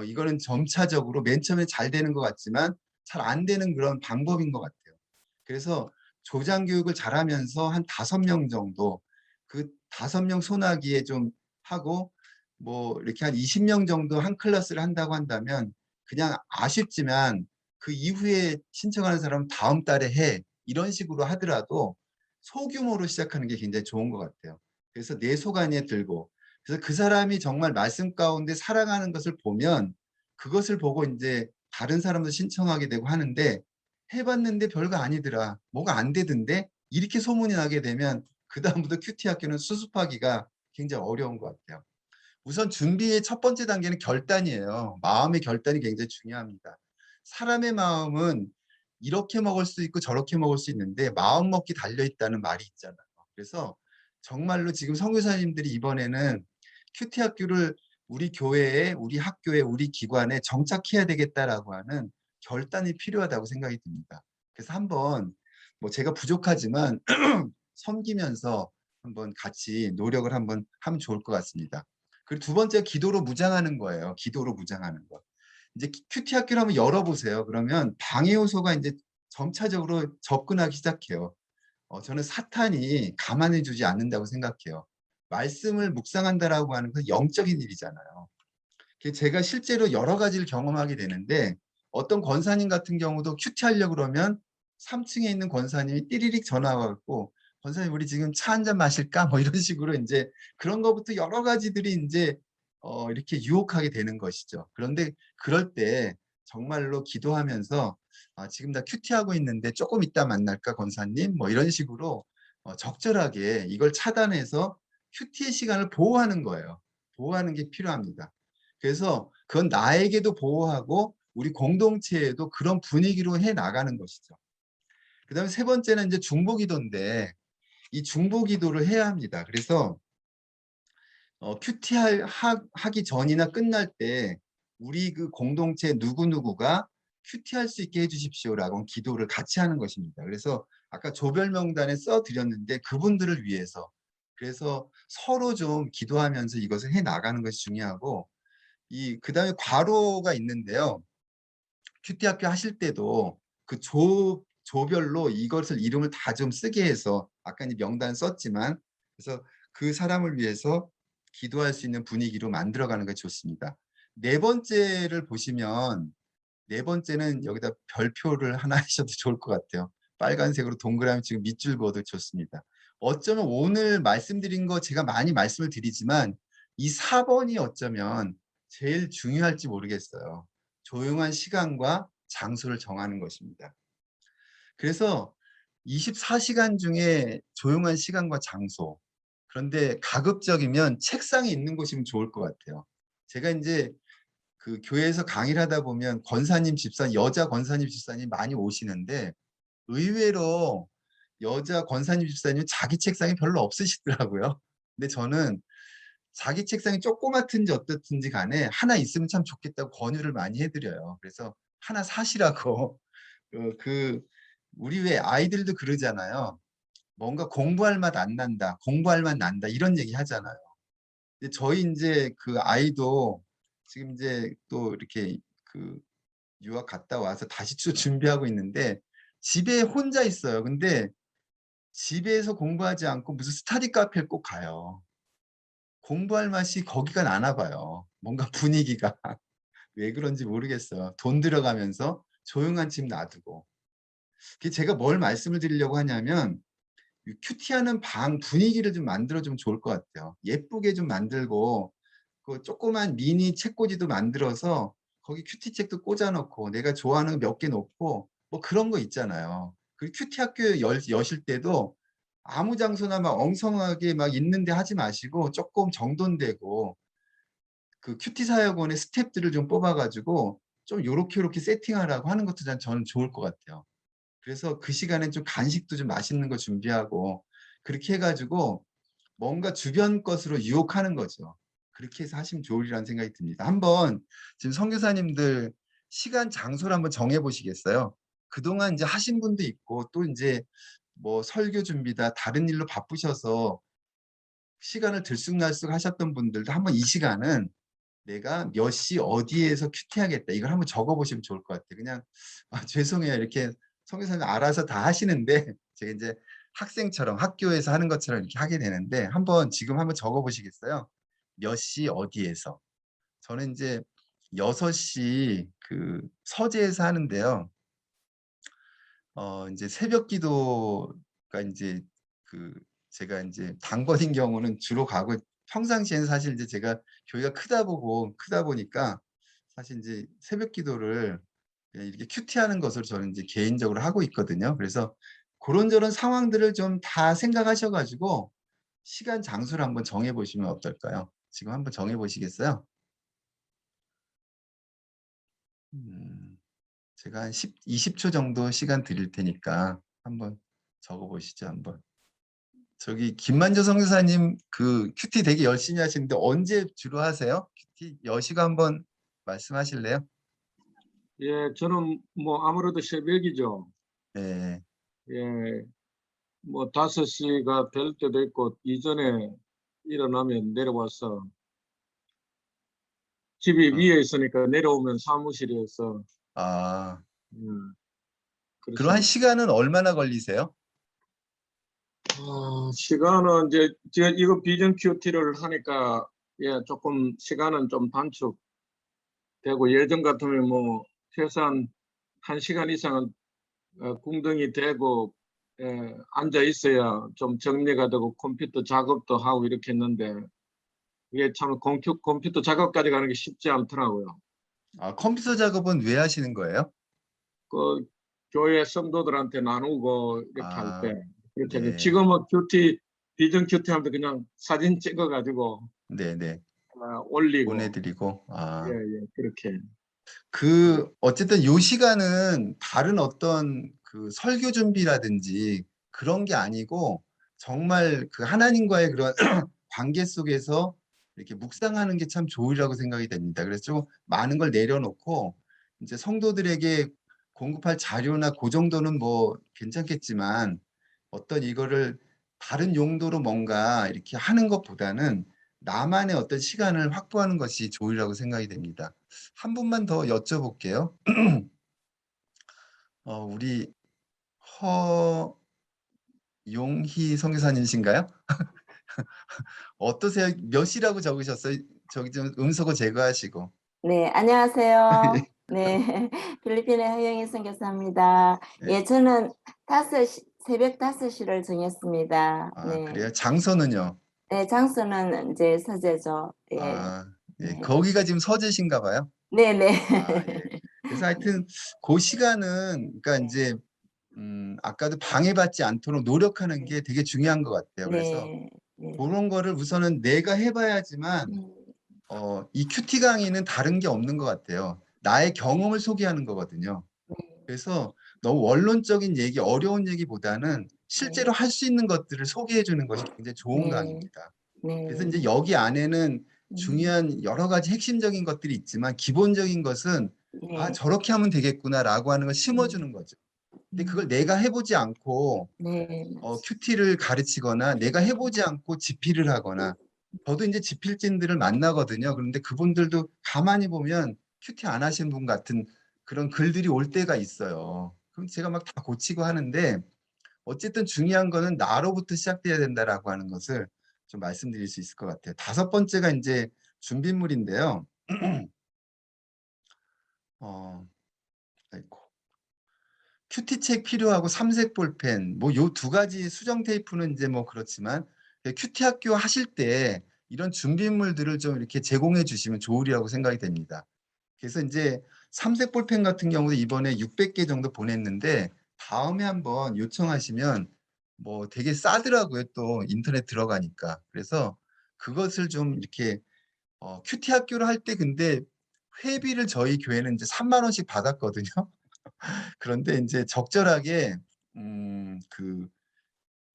이거는 점차적으로 맨 처음에 잘 되는 것 같지만 잘 안 되는 그런 방법인 것 같아요. 그래서 조장 교육을 잘하면서 한 5명 정도 그 5명 손아귀에 좀 하고 뭐 이렇게 한 20명 정도 한 클래스를 한다고 한다면 그냥 아쉽지만 그 이후에 신청하는 사람은 다음 달에 해 이런 식으로 하더라도 소규모로 시작하는 게 굉장히 좋은 것 같아요. 그래서 내 속 안에 들고 그래서 그 사람이 정말 말씀 가운데 살아가는 것을 보면 그것을 보고 이제 다른 사람도 신청하게 되고 하는데 해봤는데 별거 아니더라. 뭐가 안 되던데 이렇게 소문이 나게 되면 그 다음부터 큐티 학교는 수습하기가 굉장히 어려운 것 같아요. 우선 준비의 첫 번째 단계는 결단이에요. 마음의 결단이 굉장히 중요합니다. 사람의 마음은 이렇게 먹을 수 있고 저렇게 먹을 수 있는데 마음 먹기 달려있다는 말이 있잖아요. 그래서 정말로 지금 선교사님들이 이번에는 큐티 학교를 우리 교회에, 우리 학교에, 우리 기관에 정착해야 되겠다라고 하는 결단이 필요하다고 생각이 듭니다. 그래서 한번 뭐 제가 부족하지만 섬기면서 한번 같이 노력을 한번 하면 좋을 것 같습니다. 그리고 두 번째 기도로 무장하는 거예요. 기도로 무장하는 거. 이제 큐티 학교를 한번 열어보세요. 그러면 방해 요소가 이제 점차적으로 접근하기 시작해요. 저는 사탄이 가만히 두지 않는다고 생각해요. 말씀을 묵상한다라고 하는 건 영적인 일이잖아요. 제가 실제로 여러 가지를 경험하게 되는데 어떤 권사님 같은 경우도 큐티 하려고 그러면 3층에 있는 권사님이 띠리릭 전화 와갖고 권사님 우리 지금 차 한 잔 마실까? 뭐 이런 식으로 이제 그런 것부터 여러 가지들이 이제 이렇게 유혹하게 되는 것이죠. 그런데 그럴 때 정말로 기도하면서 지금 다 큐티하고 있는데 조금 이따 만날까 권사님? 뭐 이런 식으로 적절하게 이걸 차단해서 큐티의 시간을 보호하는 거예요. 보호하는 게 필요합니다. 그래서 그건 나에게도 보호하고 우리 공동체에도 그런 분위기로 해 나가는 것이죠. 그 다음에 세 번째는 이제 중보기도인데 이 중보기도를 해야 합니다. 그래서 큐티 하기 전이나 끝날 때 우리 그 공동체 누구누구가 큐티할 수 있게 해주십시오라고 기도를 같이 하는 것입니다. 그래서 아까 조별 명단에 써드렸는데 그분들을 위해서 그래서 서로 좀 기도하면서 이것을 해 나가는 것이 중요하고 그 다음에 괄호가 있는데요. 큐티 학교 하실 때도 그 조별로 이것을 이름을 다 좀 쓰게 해서 아까 이 명단 썼지만 그래서 그 사람을 위해서 기도할 수 있는 분위기로 만들어가는 것이 좋습니다. 네 번째를 보시면 네 번째는 여기다 별표를 하나 하셔도 좋을 것 같아요. 빨간색으로 동그라미 지금 밑줄 그어도 좋습니다. 어쩌면 오늘 말씀드린 거 제가 많이 말씀을 드리지만 이 4번이 어쩌면 제일 중요할지 모르겠어요. 조용한 시간과 장소를 정하는 것입니다. 그래서 24시간 중에 조용한 시간과 장소, 그런데 가급적이면 책상이 있는 곳이면 좋을 것 같아요. 제가 이제 그 교회에서 강의를 하다 보면 권사님 집사, 여자 권사님 집사님 많이 오시는데 의외로 여자 권사님 집사님은 자기 책상이 별로 없으시더라고요. 근데 저는 자기 책상이 조그맣든지 어떻든지 간에 하나 있으면 참 좋겠다고 권유를 많이 해드려요. 그래서 하나 사시라고. 우리 왜 아이들도 그러잖아요. 뭔가 공부할 맛 안 난다, 공부할 맛 난다 이런 얘기 하잖아요. 근데 저희 이제 그 아이도 지금 이제 또 이렇게 그 유학 갔다 와서 다시 또 준비하고 있는데 집에 혼자 있어요. 근데 집에서 공부하지 않고 무슨 스터디 카페를 꼭 가요. 공부할 맛이 거기가 나나 봐요. 뭔가 분위기가 왜 그런지 모르겠어요. 돈 들어가면서 조용한 집 놔두고. 제가 뭘 말씀을 드리려고 하냐면 큐티하는 방 분위기를 좀 만들어주면 좋을 것 같아요. 예쁘게 좀 만들고 그 조그만 미니 책꽂이도 만들어서 거기 큐티 책도 꽂아놓고 내가 좋아하는 몇 개 놓고 뭐 그런 거 있잖아요. 그 큐티 학교 여실 때도 아무 장소나 막 엉성하게 막 있는데 하지 마시고 조금 정돈되고 그 큐티 사역원의 스태프들을 좀 뽑아가지고 좀 요렇게 세팅하라고 하는 것도 저는 좋을 것 같아요. 그래서 그 시간에 좀 간식도 좀 맛있는 거 준비하고 그렇게 해가지고 뭔가 주변 것으로 유혹하는 거죠. 그렇게 해서 하시면 좋으리라는 생각이 듭니다. 한번 지금 선교사님들 시간 장소를 한번 정해 보시겠어요? 그동안 이제 하신 분도 있고 또 이제 뭐 설교 준비다 다른 일로 바쁘셔서 시간을 들쑥날쑥 하셨던 분들도 한번 이 시간은 내가 몇 시 어디에서 큐티하겠다 이걸 한번 적어 보시면 좋을 것 같아요. 그냥 죄송해요 이렇게 선교사님 알아서 다 하시는데 제가 이제 학생처럼 학교에서 하는 것처럼 이렇게 하게 되는데 지금 한번 적어 보시겠어요? 몇 시 어디에서. 저는 이제 6시 그 서재에서 하는데요. 이제 새벽 기도가 이제 제가 이제 단번인 경우는 주로 가고 평상시에는 사실 이제 제가 교회가 크다 보니까 사실 이제 새벽 기도를 이렇게 큐티하는 것을 저는 이제 개인적으로 하고 있거든요. 그래서 그런저런 상황들을 좀 다 생각하셔가지고 시간 장소를 한번 정해 보시면 어떨까요? 지금 한번 정해 보시겠어요? 제가 한 20초 정도 시간 드릴 테니까 한번 적어 보시죠. 한번. 저기 김만조 선교사님 그 큐티 되게 열심히 하시는데 언제 주로 하세요? 큐티 여시고 한번 말씀하실래요? 예, 저는 뭐 아무래도 새벽이죠. 네. 예, 뭐 5시가 될 때도 있고 이전에 일어나면 내려와서 집이 위에 있으니까 내려오면 사무실에서 아, 그럼 그럼 한 시간은 얼마나 걸리세요? 시간은 이제 이거 비전 큐티를 하니까 예, 조금 시간은 좀 단축되고 예전 같으면 뭐 최소한 1시간 이상은 궁덩이 대고 앉아 있어야 좀 정리가 되고 컴퓨터 작업도 하고 이렇게 했는데 이게 참 컴퓨터 작업까지 가는 게 쉽지 않더라고요. 컴퓨터 작업은 왜 하시는 거예요? 그 교회 성도들한테 나누고 이렇게 할 아, 때 그렇게 네. 지금은 큐티 비전 큐티 하면 그냥 사진 찍어가지고 네네. 올리고 보내드리고. 아. 예, 그렇게 어쨌든 요 시간은 다른 어떤 그 설교 준비라든지 그런 게 아니고 정말 그 하나님과의 그런 관계 속에서 이렇게 묵상하는 게 참 좋으리라고 생각이 됩니다. 그래서 좀 많은 걸 내려놓고 이제 성도들에게 공급할 자료나 그 정도는 뭐 괜찮겠지만 어떤 이거를 다른 용도로 뭔가 이렇게 하는 것보다는 나만의 어떤 시간을 확보하는 것이 좋으리라고 생각이 됩니다. 한 분만 더 여쭤볼게요. 우리 허용희 선교사님이신가요? 어떠세요? 몇 시라고 적으셨어요? 저기 좀 음소거 제거하시고. 네, 안녕하세요. 네, 필리핀의 허영희 선교사입니다. 네. 예, 저는 새벽 5시를 정했습니다. 아, 네. 그래요? 장소는요? 네, 장소는 이제 서재죠. 예. 아, 예. 네. 거기가 지금 서재신가 봐요? 네, 네. 아, 예. 그래서 하여튼 그 시간은 그러니까 이제 아까도 방해받지 않도록 노력하는 게 되게 중요한 것 같아요. 그래서 네. 네. 그런 거를 우선은 내가 해봐야지만 이 큐티 강의는 다른 게 없는 것 같아요. 나의 경험을 소개하는 거거든요. 그래서 너무 원론적인 얘기, 어려운 얘기보다는 실제로 할 수 있는 것들을 소개해 주는 것이 굉장히 좋은 네. 강의입니다. 네. 그래서 이제 여기 안에는 중요한 여러 가지 핵심적인 것들이 있지만 기본적인 것은 아, 네. 저렇게 하면 되겠구나라고 하는 걸 심어주는 거죠. 근데 그걸 내가 해보지 않고 네. 큐티를 가르치거나 내가 해보지 않고 집필을 하거나 저도 이제 집필진들을 만나거든요. 그런데 그분들도 가만히 보면 큐티 안 하신 분 같은 그런 글들이 올 때가 있어요. 그럼 제가 막 다 고치고 하는데 어쨌든 중요한 거는 나로부터 시작돼야 된다라고 하는 것을 좀 말씀드릴 수 있을 것 같아요. 5번째가 이제 준비물인데요. 아이고. 큐티책 필요하고 삼색 볼펜, 뭐 요 2가지 수정 테이프는 이제 뭐 그렇지만 큐티 학교 하실 때 이런 준비물들을 좀 이렇게 제공해 주시면 좋으리라고 생각이 됩니다. 그래서 이제 삼색 볼펜 같은 경우도 이번에 600개 정도 보냈는데 다음에 한번 요청하시면 뭐 되게 싸더라고요. 또 인터넷 들어가니까. 그래서 그것을 좀 이렇게 큐티 학교를 할 때 근데 회비를 저희 교회는 이제 3만 원씩 받았거든요. 그런데 이제 적절하게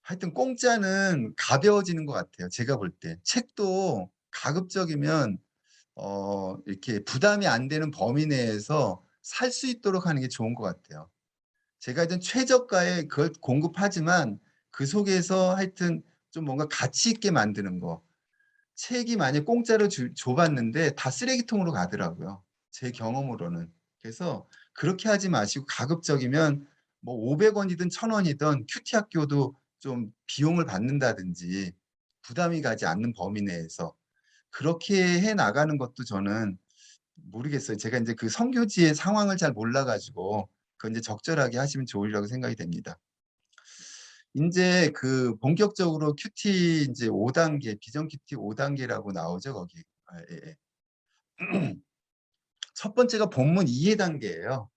하여튼 공짜는 가벼워지는 것 같아요. 제가 볼 때. 책도 가급적이면 이렇게 부담이 안 되는 범위 내에서 살 수 있도록 하는 게 좋은 것 같아요. 제가 하여튼 최저가에 그걸 공급하지만 그 속에서 하여튼 좀 뭔가 가치 있게 만드는 거. 책이 만약 공짜로 줘봤는데 다 쓰레기통으로 가더라고요. 제 경험으로는. 그래서 그렇게 하지 마시고 가급적이면 뭐 500원이든 1000원이든 큐티 학교도 좀 비용을 받는다든지 부담이 가지 않는 범위 내에서 그렇게 해 나가는 것도 저는 모르겠어요. 제가 이제 그 선교지의 상황을 잘 몰라가지고 그건 이제 적절하게 하시면 좋으리라고 생각이 됩니다. 이제 그 본격적으로 큐티 이제 5단계, 비전 큐티 5단계라고 나오죠, 거기. 예. 첫 번째가 본문 이해 단계예요.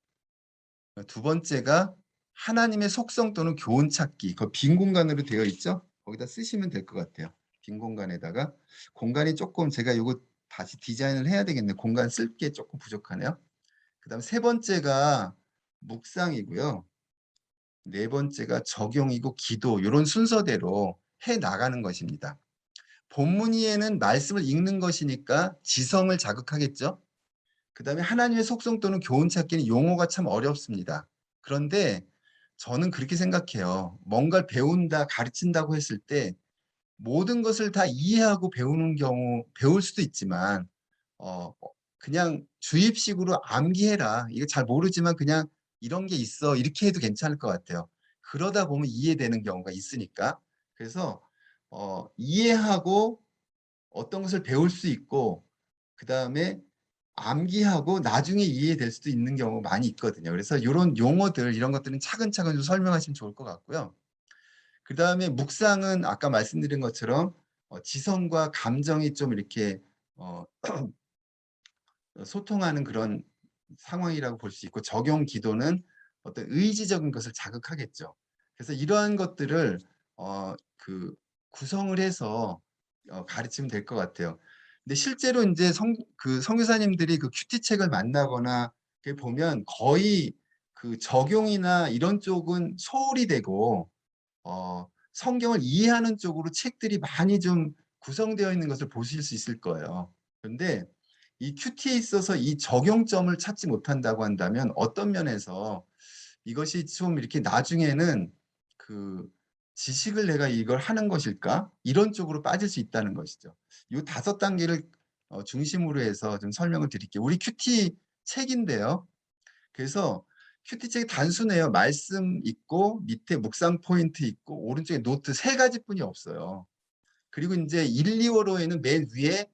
2번째가 하나님의 속성 또는 교훈 찾기. 그 빈 공간으로 되어 있죠? 거기다 쓰시면 될 것 같아요. 빈 공간에다가 공간이 조금 제가 이거 다시 디자인을 해야 되겠네. 공간 쓸 게 조금 부족하네요. 그다음 3번째가 묵상이고요. 4번째가 적용이고 기도 이런 순서대로 해 나가는 것입니다. 본문이에는 말씀을 읽는 것이니까 지성을 자극하겠죠. 그 다음에 하나님의 속성 또는 교훈 찾기는 용어가 참 어렵습니다. 그런데 저는 그렇게 생각해요. 뭔가를 배운다, 가르친다고 했을 때 모든 것을 다 이해하고 배우는 경우 배울 수도 있지만 그냥 주입식으로 암기해라. 이거 잘 모르지만 그냥 이런 게 있어. 이렇게 해도 괜찮을 것 같아요. 그러다 보면 이해되는 경우가 있으니까. 그래서 이해하고 어떤 것을 배울 수 있고 그 다음에 암기하고 나중에 이해될 수도 있는 경우가 많이 있거든요. 그래서 이런 용어들 이런 것들은 차근차근 좀 설명하시면 좋을 것 같고요. 그 다음에 묵상은 아까 말씀드린 것처럼 지성과 감정이 좀 이렇게 소통하는 그런 상황이라고 볼 수 있고 적용 기도는 어떤 의지적인 것을 자극하겠죠. 그래서 이러한 것들을 구성을 해서 가르치면 될 것 같아요. 근데 실제로 이제 선교사님들이 그 큐티 책을 만나거나 이렇게 보면 거의 그 적용이나 이런 쪽은 소홀히 되고 성경을 이해하는 쪽으로 책들이 많이 좀 구성되어 있는 것을 보실 수 있을 거예요. 그런데 이 큐티에 있어서 이 적용점을 찾지 못한다고 한다면 어떤 면에서 이것이 좀 이렇게 나중에는 그 지식을 내가 이걸 하는 것일까? 이런 쪽으로 빠질 수 있다는 것이죠. 이 5단계를 중심으로 해서 좀 설명을 드릴게요. 우리 큐티 책인데요. 그래서 큐티 책이 단순해요. 말씀 있고 밑에 묵상 포인트 있고 오른쪽에 노트 3가지뿐이 없어요. 그리고 이제 1, 2월호에는 맨 위에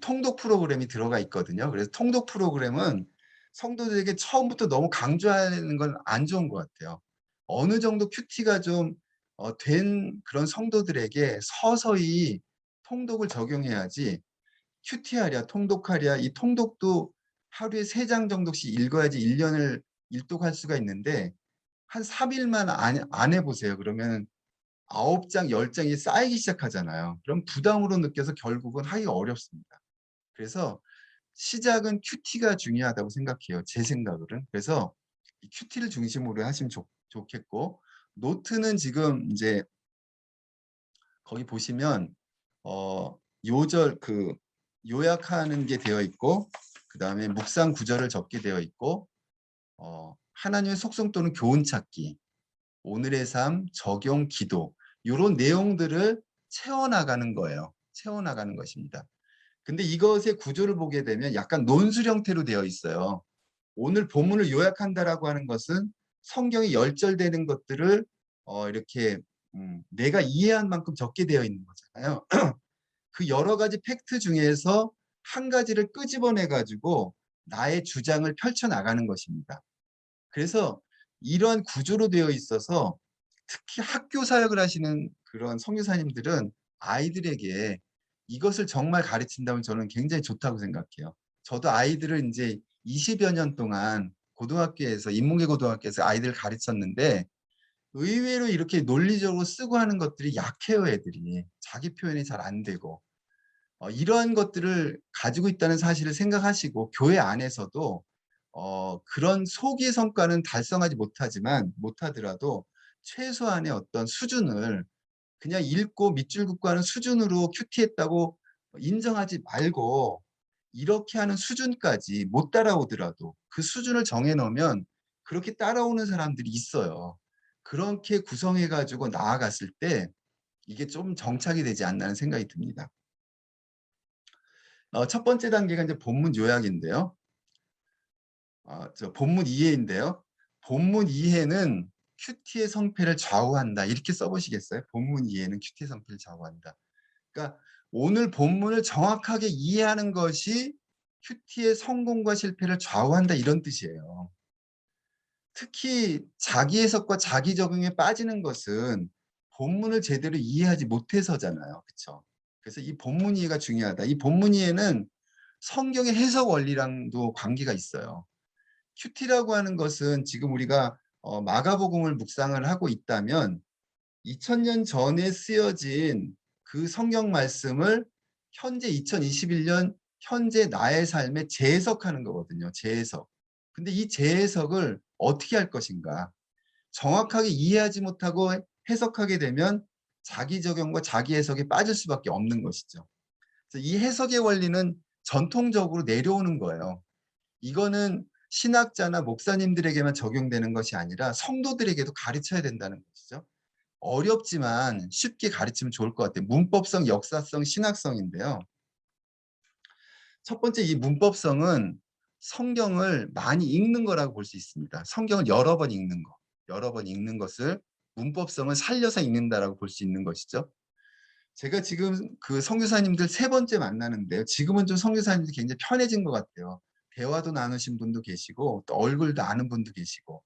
통독 프로그램이 들어가 있거든요. 그래서 통독 프로그램은 성도들에게 처음부터 너무 강조하는 건 안 좋은 것 같아요. 어느 정도 큐티가 좀 된 그런 성도들에게 서서히 통독을 적용해야지 큐티하랴 통독하랴 이 통독도 하루에 3장 정도씩 읽어야지 1년을 일독할 수가 있는데 한 3일만 안 해보세요. 그러면 9장, 10장이 쌓이기 시작하잖아요. 그럼 부담으로 느껴서 결국은 하기가 어렵습니다. 그래서 시작은 큐티가 중요하다고 생각해요. 제 생각으로는. 그래서 이 큐티를 중심으로 하시면 좋겠고 노트는 지금 이제 거기 보시면 요절 요약하는 게 되어 있고 그 다음에 묵상 구절을 적게 되어 있고 하나님의 속성 또는 교훈 찾기, 오늘의 삶, 적용, 기도 이런 내용들을 채워나가는 거예요. 채워나가는 것입니다. 근데 이것의 구조를 보게 되면 약간 논술 형태로 되어 있어요. 오늘 본문을 요약한다라고 하는 것은 성경이 열절되는 것들을 이렇게 내가 이해한 만큼 적게 되어 있는 거잖아요. 그 여러 가지 팩트 중에서 한 가지를 끄집어내 가지고 나의 주장을 펼쳐나가는 것입니다. 그래서 이러한 구조로 되어 있어서 특히 학교 사역을 하시는 그런 선교사님들은 아이들에게 이것을 정말 가르친다면 저는 굉장히 좋다고 생각해요. 저도 아이들을 이제 20여 년 동안 고등학교에서 인문계 고등학교에서 아이들을 가르쳤는데 의외로 이렇게 논리적으로 쓰고 하는 것들이 약해요. 애들이 자기 표현이 잘 안 되고 이러한 것들을 가지고 있다는 사실을 생각하시고 교회 안에서도 그런 소기의 성과는 달성하지 못하더라도 최소한의 어떤 수준을 그냥 읽고 밑줄 긋고 하는 수준으로 큐티했다고 인정하지 말고 이렇게 하는 수준까지 못 따라오더라도 그 수준을 정해놓으면 그렇게 따라오는 사람들이 있어요. 그렇게 구성해가지고 나아갔을 때 이게 좀 정착이 되지 않나는 생각이 듭니다. 첫 번째 단계가 이제 본문 요약인데요. 본문 이해인데요. 본문 이해는 큐티의 성패를 좌우한다. 이렇게 써보시겠어요? 본문 이해는 큐티의 성패를 좌우한다. 그러니까 오늘 본문을 정확하게 이해하는 것이 큐티의 성공과 실패를 좌우한다. 이런 뜻이에요. 특히 자기 해석과 자기 적용에 빠지는 것은 본문을 제대로 이해하지 못해서잖아요. 그렇죠? 그래서 이 본문 이해가 중요하다. 이 본문 이해는 성경의 해석 원리랑도 관계가 있어요. 큐티라고 하는 것은 지금 우리가 마가복음을 묵상을 하고 있다면 2000년 전에 쓰여진 그 성경 말씀을 현재 2021년 현재 나의 삶에 재해석하는 거거든요. 재해석. 근데 이 재해석을 어떻게 할 것인가? 정확하게 이해하지 못하고 해석하게 되면 자기 적용과 자기 해석에 빠질 수밖에 없는 것이죠. 그래서 이 해석의 원리는 전통적으로 내려오는 거예요. 이거는 신학자나 목사님들에게만 적용되는 것이 아니라 성도들에게도 가르쳐야 된다는 것이죠. 어렵지만 쉽게 가르치면 좋을 것 같아요. 문법성, 역사성, 신학성인데요. 첫 번째 이 문법성은 성경을 많이 읽는 거라고 볼 수 있습니다. 성경을 여러 번 읽는 거. 여러 번 읽는 것을 문법성을 살려서 읽는다라고 볼 수 있는 것이죠. 제가 지금 그 선교사님들 3번째 만나는데요. 지금은 좀 선교사님들이 굉장히 편해진 것 같아요. 대화도 나누신 분도 계시고 또 얼굴도 아는 분도 계시고.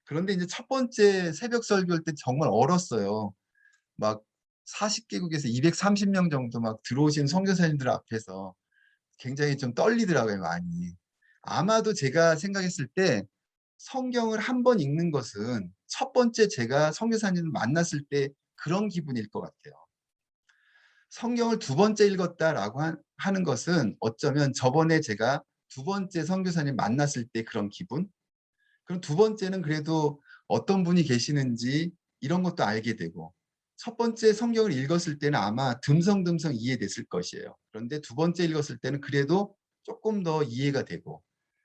그런데 이제 첫 번째 새벽 설교할 때 정말 얼었어요. 막 40개국에서 230명 정도 막 들어오신 선교사님들 앞에서 굉장히 좀 떨리더라고요, 많이. 아마도 제가 생각했을 때 성경을 한 번 읽는 것은 첫 번째 제가 선교사님을 만났을 때 그런 기분일 것 같아요. 성경을 두 번째 읽었다라고 하는 것은 어쩌면 저번에 제가 두 번째 선교사님 만났을 때 그런 기분? 그럼 두 번째는 그래도 어떤 분이 계시는지 이런 것도 알게 되고, 첫 번째 성경을 읽었을 때는 아마 듬성듬성 이해됐을 것이에요. 그런데 두 번째 읽었을 때는 그래도 조금 더 이해가 되고,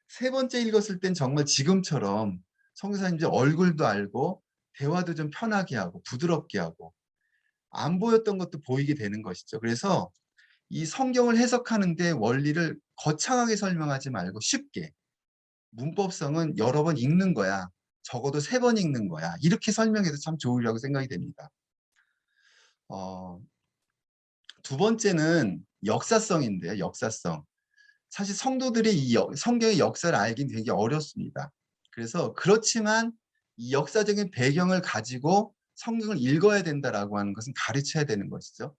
세 번째 읽었을 땐 정말 지금처럼 선교사님 얼굴도 알고 대화도 좀 편하게 하고 부드럽게 하고 안 보였던 것도 보이게 되는 것이죠. 그래서 이 성경을 해석하는데 원리를 거창하게 설명하지 말고 쉽게, 문법성은 여러 번 읽는 거야. 적어도 3번 읽는 거야. 이렇게 설명해도 참 좋으려고 생각이 됩니다. 두 번째는 역사성인데요. 역사성. 사실 성도들이 이 성경의 역사를 알긴 되게 어렵습니다. 그래서 그렇지만 이 역사적인 배경을 가지고 성경을 읽어야 된다라고 하는 것은 가르쳐야 되는 것이죠.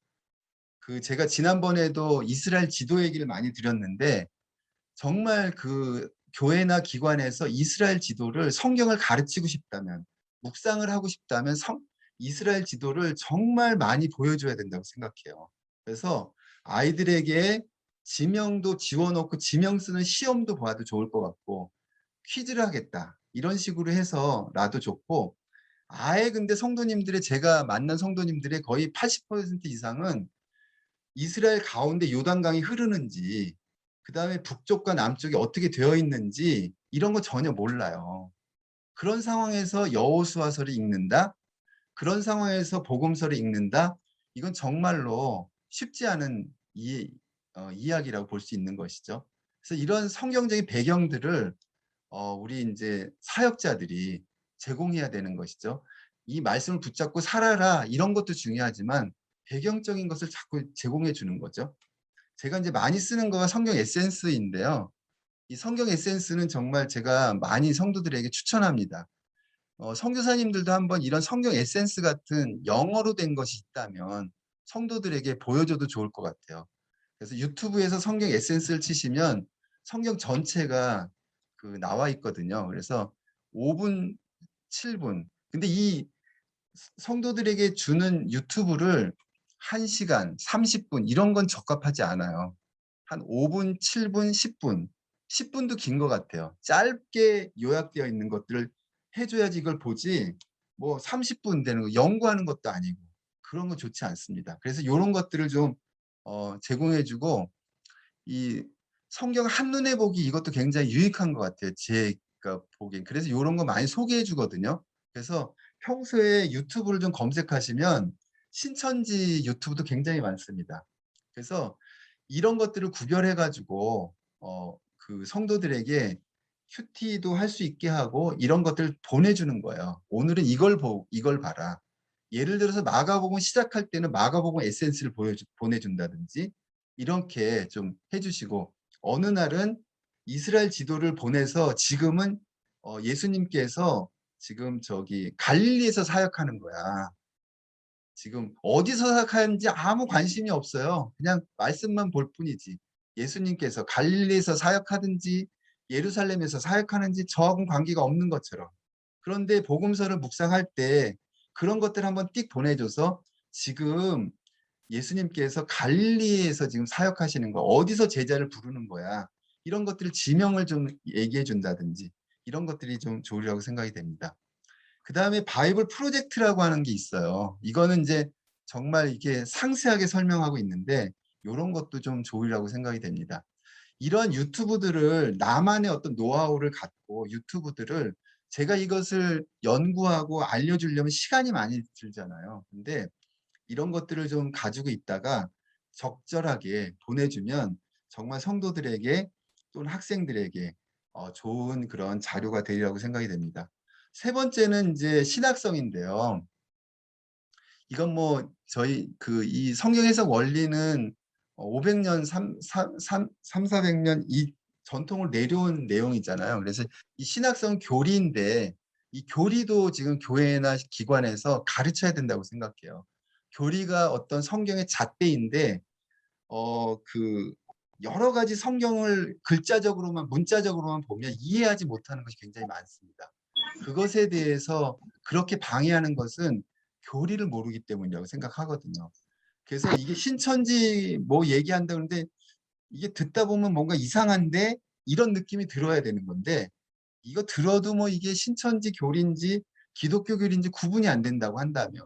제가 지난번에도 이스라엘 지도 얘기를 많이 드렸는데, 정말 교회나 기관에서 이스라엘 지도를 성경을 가르치고 싶다면, 묵상을 하고 싶다면 이스라엘 지도를 정말 많이 보여줘야 된다고 생각해요. 그래서 아이들에게 지명도 지워놓고 지명 쓰는 시험도 봐도 좋을 것 같고, 퀴즈를 하겠다 이런 식으로 해서라도 좋고, 아예 근데 제가 만난 성도님들의 거의 80% 이상은 이스라엘 가운데 요단강이 흐르는지, 그 다음에 북쪽과 남쪽이 어떻게 되어 있는지 이런 거 전혀 몰라요. 그런 상황에서 여호수아서를 읽는다? 그런 상황에서 복음서를 읽는다? 이건 정말로 쉽지 않은 이야기라고 볼 수 있는 것이죠. 그래서 이런 성경적인 배경들을 우리 이제 사역자들이 제공해야 되는 것이죠. 이 말씀을 붙잡고 살아라 이런 것도 중요하지만 배경적인 것을 자꾸 제공해 주는 거죠. 제가 이제 많이 쓰는 거가 성경 에센스인데요. 이 성경 에센스는 정말 제가 많이 성도들에게 추천합니다. 선교사님들도 한번 이런 성경 에센스 같은 영어로 된 것이 있다면 성도들에게 보여줘도 좋을 것 같아요. 그래서 유튜브에서 성경 에센스를 치시면 성경 전체가 나와 있거든요. 그래서 5분, 7분. 근데 이 성도들에게 주는 유튜브를 1시간, 30분 이런 건 적합하지 않아요. 한 5분, 7분, 10분. 10분도 긴 것 같아요. 짧게 요약되어 있는 것들을 해줘야지 이걸 보지, 뭐 30분 되는 거 연구하는 것도 아니고 그런 거 좋지 않습니다. 그래서 이런 것들을 좀 제공해주고, 이 성경 한눈에 보기 이것도 굉장히 유익한 것 같아요. 제가 보기엔. 그래서 이런 거 많이 소개해 주거든요. 그래서 평소에 유튜브를 좀 검색하시면 신천지 유튜브도 굉장히 많습니다. 그래서 이런 것들을 구별해 가지고 성도들에게 큐티도 할 수 있게 하고 이런 것들을 보내주는 거예요. 오늘은 이걸 봐라. 예를 들어서 마가복음 시작할 때는 마가복음 에센스를 보내준다든지 이렇게 좀 해주시고, 어느 날은 이스라엘 지도를 보내서 지금은 예수님께서 지금 갈릴리에서 사역하는 거야. 지금 어디서 사역하는지 아무 관심이 없어요. 그냥 말씀만 볼 뿐이지. 예수님께서 갈릴리에서 사역하든지 예루살렘에서 사역하는지 저하고는 관계가 없는 것처럼. 그런데 복음서를 묵상할 때 그런 것들 한번 띡 보내줘서 지금 예수님께서 갈릴리에서 지금 사역하시는 거, 어디서 제자를 부르는 거야. 이런 것들을 지명을 좀 얘기해 준다든지 이런 것들이 좀 좋으리라고 생각이 됩니다. 그 다음에 바이블 프로젝트라고 하는 게 있어요. 이거는 이제 정말 이게 상세하게 설명하고 있는데 이런 것도 좀 좋으리라고 생각이 됩니다. 이런 유튜브들을 나만의 어떤 노하우를 갖고 유튜브들을 제가 이것을 연구하고 알려주려면 시간이 많이 들잖아요. 근데 이런 것들을 좀 가지고 있다가 적절하게 보내주면 정말 성도들에게 또는 학생들에게 좋은 그런 자료가 되리라고 생각이 됩니다. 세 번째는 이제 신학성인데요. 이건 뭐 저희 이 성경 해석 원리는 500년, 400년 이 전통을 내려온 내용이잖아요. 그래서 이 신학성 교리인데 이 교리도 지금 교회나 기관에서 가르쳐야 된다고 생각해요. 교리가 어떤 성경의 잣대인데 여러 가지 성경을 글자적으로만 문자적으로만 보면 이해하지 못하는 것이 굉장히 많습니다. 그것에 대해서 그렇게 방해하는 것은 교리를 모르기 때문이라고 생각하거든요. 그래서 이게 신천지 뭐 얘기한다 그러는데 이게 듣다 보면 뭔가 이상한데 이런 느낌이 들어야 되는 건데 이거 들어도 뭐 이게 신천지 교리인지 기독교 교리인지 구분이 안 된다고 한다면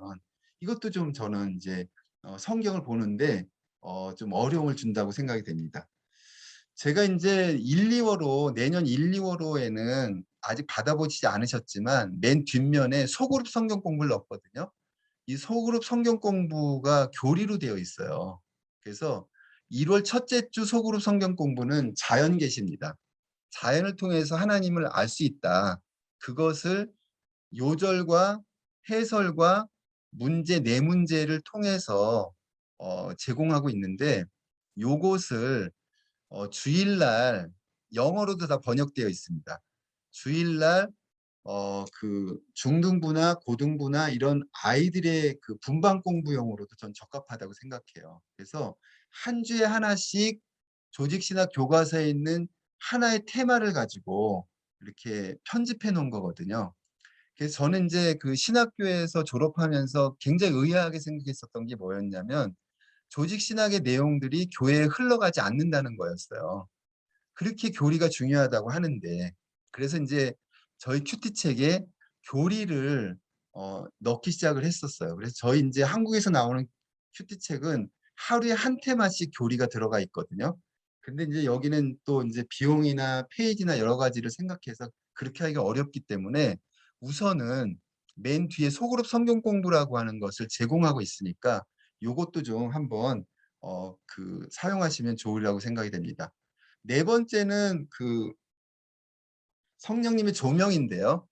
이것도 좀 저는 이제 성경을 보는데 좀 어려움을 준다고 생각이 됩니다. 제가 이제 1, 2월호 내년 1, 2월호에는 아직 받아보시지 않으셨지만 맨 뒷면에 소그룹 성경 공부를 넣었거든요. 이 소그룹 성경 공부가 교리로 되어 있어요. 그래서 1월 첫째 주 소그룹 성경 공부는 자연 계시입니다. 자연을 통해서 하나님을 알 수 있다. 그것을 요절과 해설과 문제, 네 문제를 통해서 제공하고 있는데 요것을 주일날 영어로도 다 번역되어 있습니다. 주일날 그 중등부나 고등부나 이런 아이들의 그 분반 공부용으로도 전 적합하다고 생각해요. 그래서 한 주에 하나씩 조직신학 교과서에 있는 하나의 테마를 가지고 이렇게 편집해 놓은 거거든요. 그래서 저는 이제 그 신학교에서 졸업하면서 굉장히 의아하게 생각했었던 게 뭐였냐면 조직신학의 내용들이 교회에 흘러가지 않는다는 거였어요. 그렇게 교리가 중요하다고 하는데 그래서 이제 저희 큐티책에 교리를 넣기 시작을 했었어요. 그래서 저희 이제 한국에서 나오는 큐티책은 하루에 한 테마씩 교리가 들어가 있거든요. 근데 이제 여기는 또 이제 비용이나 페이지나 여러 가지를 생각해서 그렇게 하기가 어렵기 때문에 우선은 맨 뒤에 소그룹 성경 공부라고 하는 것을 제공하고 있으니까 요것도 좀 한번 그 사용하시면 좋으리라고 생각이 됩니다. 네 번째는 그 성령님의 조명인데요.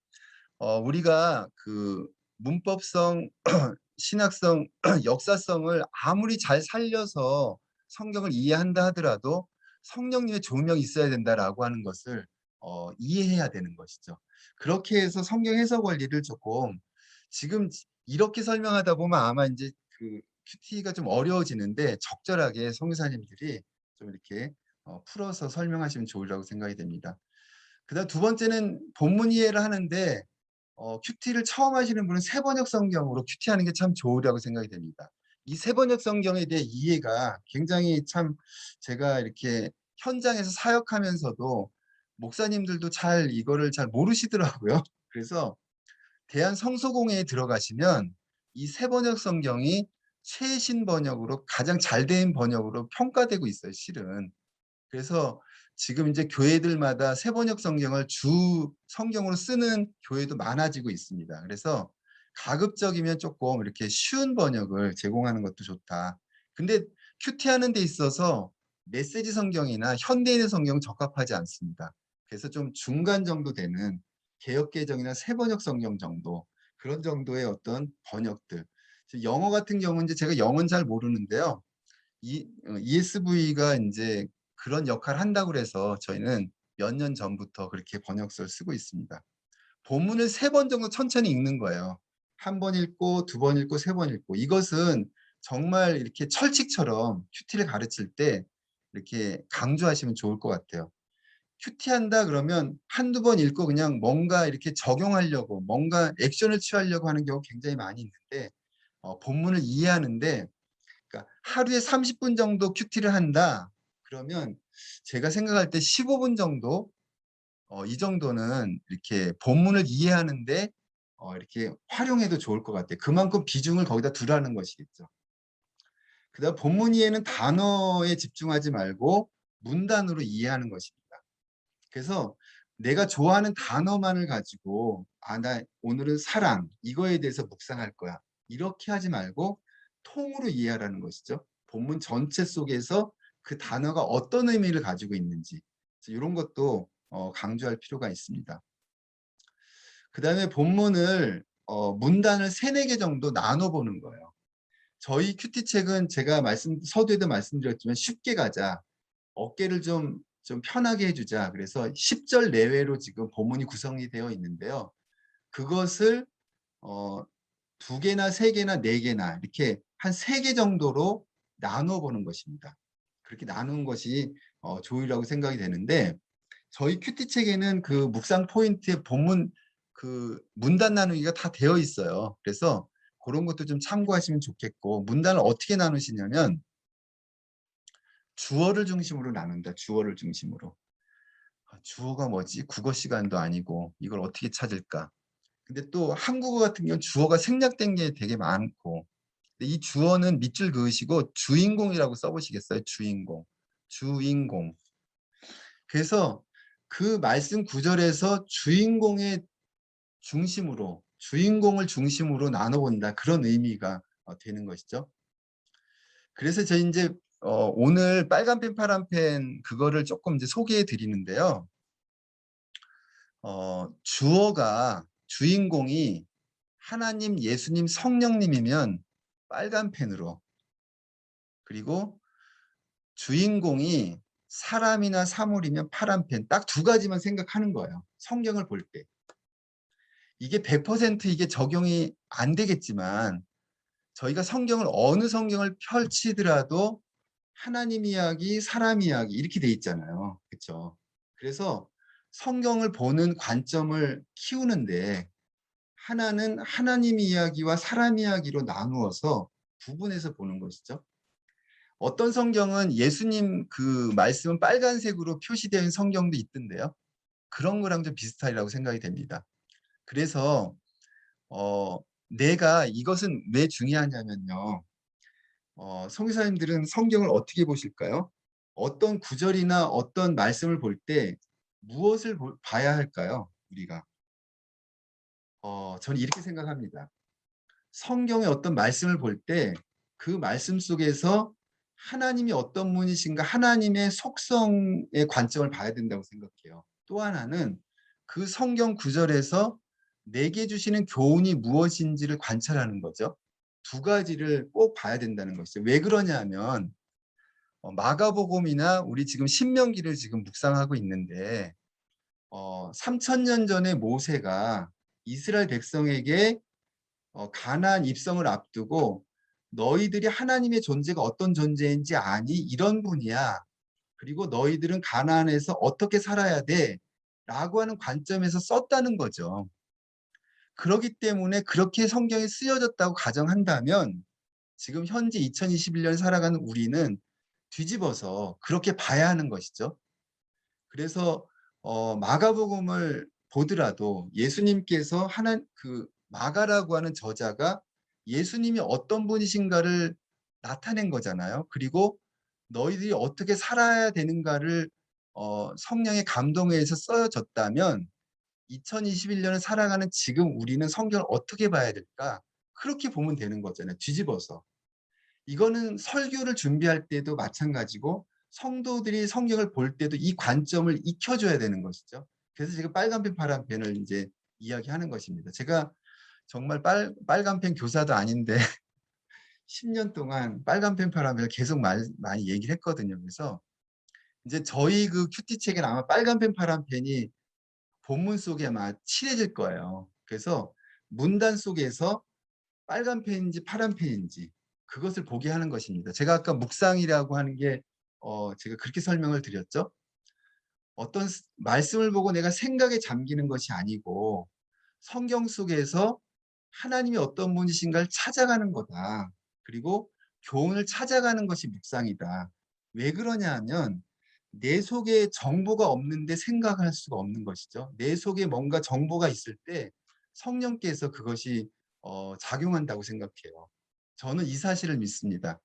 우리가 그 문법성, 신학성, 역사성을 아무리 잘 살려서 성경을 이해한다 하더라도 성령님의 조명이 있어야 된다라고 하는 것을 이해해야 되는 것이죠. 그렇게 해서 성경 해석 원리를 조금 지금 이렇게 설명하다 보면 아마 이제 그 큐티가 좀 어려워지는데 적절하게 선교사님들이 좀 이렇게 풀어서 설명하시면 좋으리라고 생각이 됩니다. 그다음 두 번째는 본문 이해를 하는데 큐티를 처음 하시는 분은 세번역 성경으로 큐티하는 게 참 좋으리라고 생각이 됩니다. 이 세번역 성경에 대해 이해가 굉장히 참 제가 이렇게 현장에서 사역하면서도 목사님들도 잘 이거를 잘 모르시더라고요. 그래서 대한성서공회에 들어가시면 이 세번역 성경이 최신 번역으로 가장 잘 된 번역으로 평가되고 있어요, 실은. 그래서 지금 이제 교회들마다 세번역 성경을 주 성경으로 쓰는 교회도 많아지고 있습니다. 그래서 가급적이면 조금 이렇게 쉬운 번역을 제공하는 것도 좋다. 근데 큐티하는 데 있어서 메시지 성경이나 현대인의 성경은 적합하지 않습니다. 그래서 좀 중간 정도 되는 개역개정이나 세번역 성경 정도 그런 정도의 어떤 번역들. 영어 같은 경우는 이제 제가 영어는 잘 모르는데요. ESV가 이제 그런 역할을 한다고 그래서 저희는 몇 년 전부터 그렇게 번역서를 쓰고 있습니다. 본문을 3번 정도 천천히 읽는 거예요. 한 번 읽고, 2번 읽고, 3번 읽고. 이것은 정말 이렇게 철칙처럼 큐티를 가르칠 때 이렇게 강조하시면 좋을 것 같아요. 큐티한다 그러면 한두 번 읽고 그냥 뭔가 이렇게 적용하려고 뭔가 액션을 취하려고 하는 경우 굉장히 많이 있는데 본문을 이해하는데 그러니까 하루에 30분 정도 큐티를 한다. 그러면 제가 생각할 때 15분 정도 이 정도는 이렇게 본문을 이해하는데 이렇게 활용해도 좋을 것 같아요. 그만큼 비중을 거기다 두라는 것이겠죠. 그다음 본문 이해는 단어에 집중하지 말고 문단으로 이해하는 것입니다. 그래서 내가 좋아하는 단어만을 가지고 나 오늘은 사랑 이거에 대해서 묵상할 거야. 이렇게 하지 말고 통으로 이해하라는 것이죠. 본문 전체 속에서 그 단어가 어떤 의미를 가지고 있는지 이런 것도 강조할 필요가 있습니다. 그 다음에 본문을 문단을 3-4개 정도 나눠보는 거예요. 저희 큐티책은 제가 서두에도 말씀드렸지만 쉽게 가자. 어깨를 좀 편하게 해주자. 그래서 10절 내외로 지금 본문이 구성이 되어 있는데요. 그것을 2개나 3개나 4개나 이렇게 한 3개 정도로 나눠 보는 것입니다. 그렇게 나누는 것이 좋으라고 생각이 되는데 저희 큐티 책에는 그 묵상 포인트에 본문 그 문단 나누기가 다 되어 있어요. 그래서 그런 것도 좀 참고하시면 좋겠고 문단을 어떻게 나누시냐면 주어를 중심으로 나눈다. 주어를 중심으로. 주어가 뭐지? 국어 시간도 아니고 이걸 어떻게 찾을까? 근데 또 한국어 같은 경우는 주어가 생략된 게 되게 많고 근데 이 주어는 밑줄 그으시고 주인공이라고 써보시겠어요? 주인공. 주인공. 그래서 그 말씀 구절에서 주인공의 중심으로 주인공을 중심으로 나눠본다. 그런 의미가 되는 것이죠. 그래서 저희 이제 오늘 빨간 펜 파란 펜 그거를 조금 이제 소개해 드리는데요. 주어가 주인공이 하나님, 예수님, 성령님이면 빨간 펜으로 그리고 주인공이 사람이나 사물이면 파란 펜 딱 두 가지만 생각하는 거예요. 성경을 볼 때. 이게 100% 이게 적용이 안 되겠지만 저희가 성경을 어느 성경을 펼치더라도 하나님 이야기, 사람 이야기 이렇게 돼 있잖아요. 그렇죠? 그래서 성경을 보는 관점을 키우는데 하나는 하나님 이야기와 사람 이야기로 나누어서 구분해서 보는 것이죠. 어떤 성경은 예수님 그 말씀은 빨간색으로 표시되어 있는 성경도 있던데요. 그런 거랑 좀 비슷하리라고 생각이 됩니다. 그래서 내가 이것은 왜 중요하냐면요. 선교사님들은 성경을 어떻게 보실까요? 어떤 구절이나 어떤 말씀을 볼 때 무엇을 봐야 할까요? 우리가 저는 이렇게 생각합니다. 성경의 어떤 말씀을 볼 때 그 말씀 속에서 하나님이 어떤 분이신가 하나님의 속성의 관점을 봐야 된다고 생각해요. 또 하나는 그 성경 구절에서 내게 주시는 교훈이 무엇인지를 관찰하는 거죠. 두 가지를 꼭 봐야 된다는 것이죠. 왜 그러냐면 마가복음이나 우리 지금 신명기를 지금 묵상하고 있는데 3000년 전에 모세가 이스라엘 백성에게 가나안 입성을 앞두고 너희들이 하나님의 존재가 어떤 존재인지 아니? 이런 분이야. 그리고 너희들은 가나안에서 어떻게 살아야 돼? 라고 하는 관점에서 썼다는 거죠. 그렇기 때문에 그렇게 성경이 쓰여졌다고 가정한다면 지금 현재 2021년 살아가는 우리는 뒤집어서 그렇게 봐야 하는 것이죠. 그래서 마가복음을 보더라도 예수님께서 그 마가라고 하는 저자가 예수님이 어떤 분이신가를 나타낸 거잖아요. 그리고 너희들이 어떻게 살아야 되는가를 성령의 감동에 의해서 써졌다면 2021년을 살아가는 지금 우리는 성경을 어떻게 봐야 될까? 그렇게 보면 되는 거잖아요. 뒤집어서. 이거는 설교를 준비할 때도 마찬가지고 성도들이 성경을 볼 때도 이 관점을 익혀줘야 되는 것이죠. 그래서 제가 빨간펜 파란펜을 이제 이야기하는 것입니다. 제가 정말 빨간펜 교사도 아닌데 10년 동안 빨간펜 파란펜을 계속 많이 얘기를 했거든요. 그래서 이제 저희 그 큐티 책에는 아마 빨간펜 파란펜이 본문 속에 아마 칠해질 거예요. 그래서 문단 속에서 빨간 펜인지 파란 펜인지 그것을 보게 하는 것입니다. 제가 아까 묵상이라고 하는 게 제가 그렇게 설명을 드렸죠. 어떤 말씀을 보고 내가 생각에 잠기는 것이 아니고 성경 속에서 하나님이 어떤 분이신가를 찾아가는 거다. 그리고 교훈을 찾아가는 것이 묵상이다. 왜 그러냐 하면 내 속에 정보가 없는데 생각할 수가 없는 것이죠. 내 속에 뭔가 정보가 있을 때 성령께서 그것이 작용한다고 생각해요. 저는 이 사실을 믿습니다.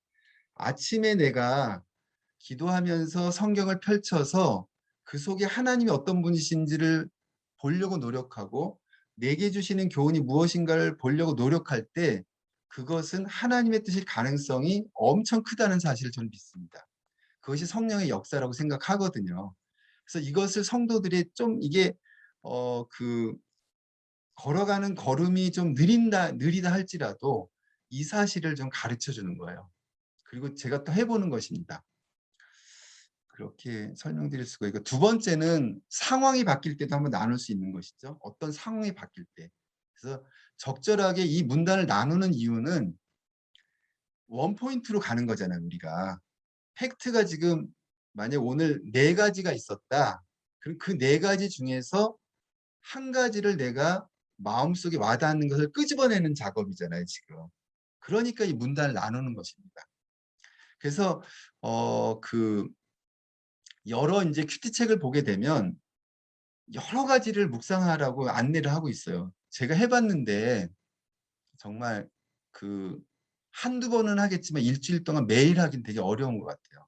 아침에 내가 기도하면서 성경을 펼쳐서 그 속에 하나님이 어떤 분이신지를 보려고 노력하고 내게 주시는 교훈이 무엇인가를 보려고 노력할 때 그것은 하나님의 뜻일 가능성이 엄청 크다는 사실을 저는 믿습니다. 그것이 성령의 역사라고 생각하거든요. 그래서 이것을 성도들이 좀 이게 걸어가는 걸음이 좀 느리다 할지라도 이 사실을 좀 가르쳐 주는 거예요. 그리고 제가 또 해보는 것입니다. 그렇게 설명드릴 수가 있고 두 번째는 상황이 바뀔 때도 한번 나눌 수 있는 것이죠. 어떤 상황이 바뀔 때. 그래서 적절하게 이 문단을 나누는 이유는 원포인트로 가는 거잖아요. 우리가 팩트가 지금 만약 오늘 4가지가 있었다. 그럼 그 4가지 중에서 한 가지를 내가 마음속에 와닿는 것을 끄집어내는 작업이잖아요, 지금. 그러니까 이 문단을 나누는 것입니다. 그래서 여러 이제 큐티 책을 보게 되면 여러 가지를 묵상하라고 안내를 하고 있어요. 제가 해봤는데 정말 한두 번은 하겠지만 일주일 동안 매일 하긴 되게 어려운 것 같아요.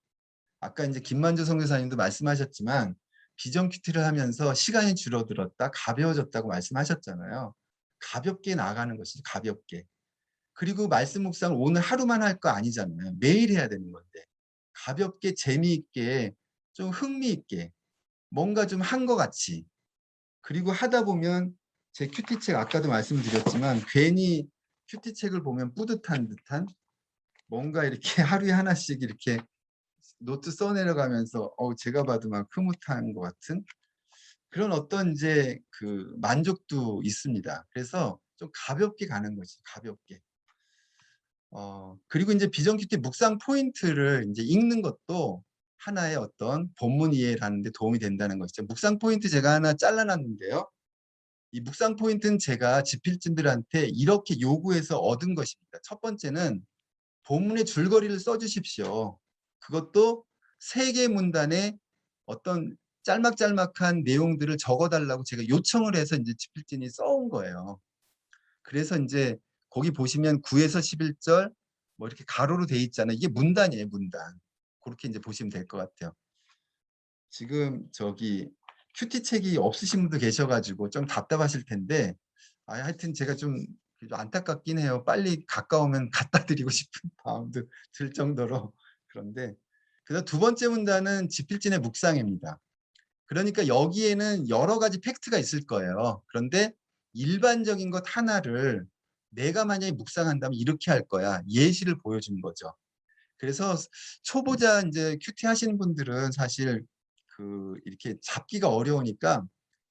아까 이제 김만주 선교사님도 말씀하셨지만 비전 큐티를 하면서 시간이 줄어들었다, 가벼워졌다고 말씀하셨잖아요. 가볍게 나가는 것이죠, 가볍게. 그리고 말씀 묵상을 오늘 하루만 할 거 아니잖아요. 매일 해야 되는 건데. 가볍게 재미있게 좀 흥미있게 뭔가 좀 한 것 같이. 그리고 하다 보면 제 큐티책 아까도 말씀드렸지만 괜히 큐티책을 보면 뿌듯한 듯한 뭔가 이렇게 하루에 하나씩 이렇게 노트 써내려가면서 제가 봐도 막 흐뭇한 것 같은 그런 어떤 이제 만족도 있습니다. 그래서 좀 가볍게 가는 거지, 가볍게. 그리고 이제 비전 큐티 묵상 포인트를 이제 읽는 것도 하나의 어떤 본문 이해를 하는 데 도움이 된다는 것이죠. 묵상 포인트 제가 하나 잘라놨는데요. 이 묵상 포인트는 제가 집필진들한테 이렇게 요구해서 얻은 것입니다. 첫 번째는 본문의 줄거리를 써주십시오. 그것도 3개 문단에 어떤 짤막짤막한 내용들을 적어달라고 제가 요청을 해서 이제 집필진이 써온 거예요. 그래서 이제 거기 보시면 9에서 11절 뭐 이렇게 가로로 돼 있잖아요. 이게 문단이에요, 문단. 그렇게 이제 보시면 될 것 같아요. 지금 큐티 책이 없으신 분도 계셔가지고 좀 답답하실 텐데 하여튼 제가 좀 안타깝긴 해요. 빨리 가까우면 갖다 드리고 싶은 마음도 들 정도로. 그런데 그다음 2번째 문단은 집필진의 묵상입니다. 그러니까 여기에는 여러 가지 팩트가 있을 거예요. 그런데 일반적인 것 하나를 내가 만약에 묵상한다면 이렇게 할 거야. 예시를 보여준 거죠. 그래서 초보자 이제 큐티 하시는 분들은 사실 이렇게 잡기가 어려우니까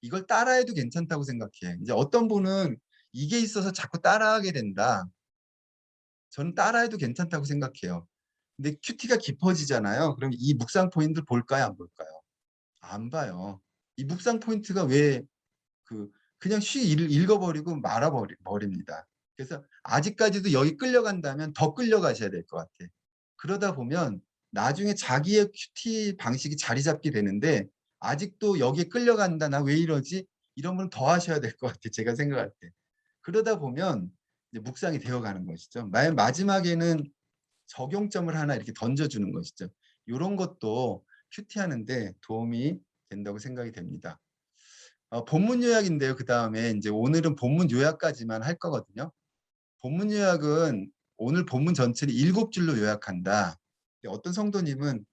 이걸 따라해도 괜찮다고 생각해. 이제 어떤 분은 이게 있어서 자꾸 따라하게 된다. 저는 따라해도 괜찮다고 생각해요. 근데 큐티가 깊어지잖아요. 그럼 이 묵상 포인트를 볼까요, 안 볼까요? 안 봐요. 이 묵상 포인트가 왜 그냥 읽어버리고 말아버립니다. 그래서 아직까지도 여기 끌려간다면 더 끌려가셔야 될 것 같아. 그러다 보면 나중에 자기의 큐티 방식이 자리 잡게 되는데 아직도 여기에 끌려간다. 나 왜 이러지? 이런 분 더 하셔야 될 것 같아. 제가 생각할 때. 그러다 보면 이제 묵상이 되어가는 것이죠. 마지막에는 적용점을 하나 이렇게 던져주는 것이죠. 이런 것도 큐티하는데 도움이 된다고 생각이 됩니다. 본문 요약인데요. 그 다음에 이제 오늘은 본문 요약까지만 할 거거든요. 본문 요약은 오늘 본문 전체를 7줄로 요약한다. 어떤 성도님은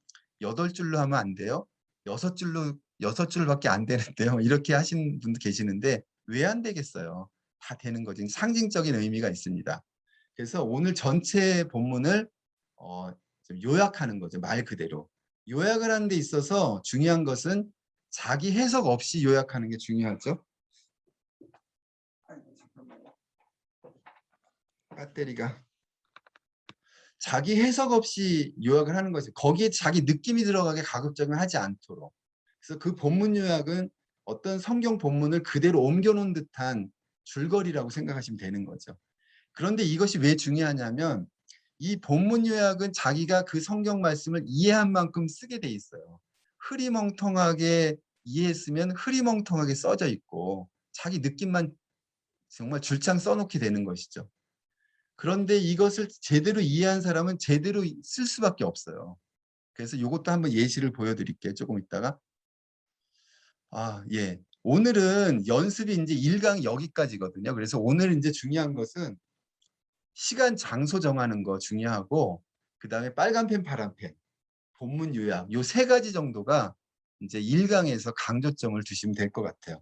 8줄로 하면 안 돼요. 6줄밖에 안 되는데요. 이렇게 하신 분도 계시는데 왜 안 되겠어요? 다 되는 거지. 상징적인 의미가 있습니다. 그래서 오늘 전체 본문을 좀 요약하는 거죠. 말 그대로. 요약을 하는 데 있어서 중요한 것은 자기 해석 없이 요약하는 게 중요하죠. 배터리가. 자기 해석 없이 요약을 하는 거죠. 거기에 자기 느낌이 들어가게 가급적이면 하지 않도록. 그래서 그 본문 요약은 어떤 성경 본문을 그대로 옮겨놓은 듯한 줄거리라고 생각하시면 되는 거죠. 그런데 이것이 왜 중요하냐면 이 본문 요약은 자기가 그 성경 말씀을 이해한 만큼 쓰게 돼 있어요. 흐리멍텅하게 이해했으면 흐리멍텅하게 써져 있고 자기 느낌만 정말 줄창 써놓게 되는 것이죠. 그런데 이것을 제대로 이해한 사람은 제대로 쓸 수밖에 없어요. 그래서 이것도 한번 예시를 보여드릴게요. 조금 있다가. 예. 오늘은 연습이 이제 1강 여기까지거든요. 그래서 오늘 이제 중요한 것은 시간, 장소 정하는 거 중요하고 그 다음에 빨간 펜, 파란 펜, 본문 요약 요 3가지 정도가 이제 1강에서 강조점을 두시면 될 것 같아요.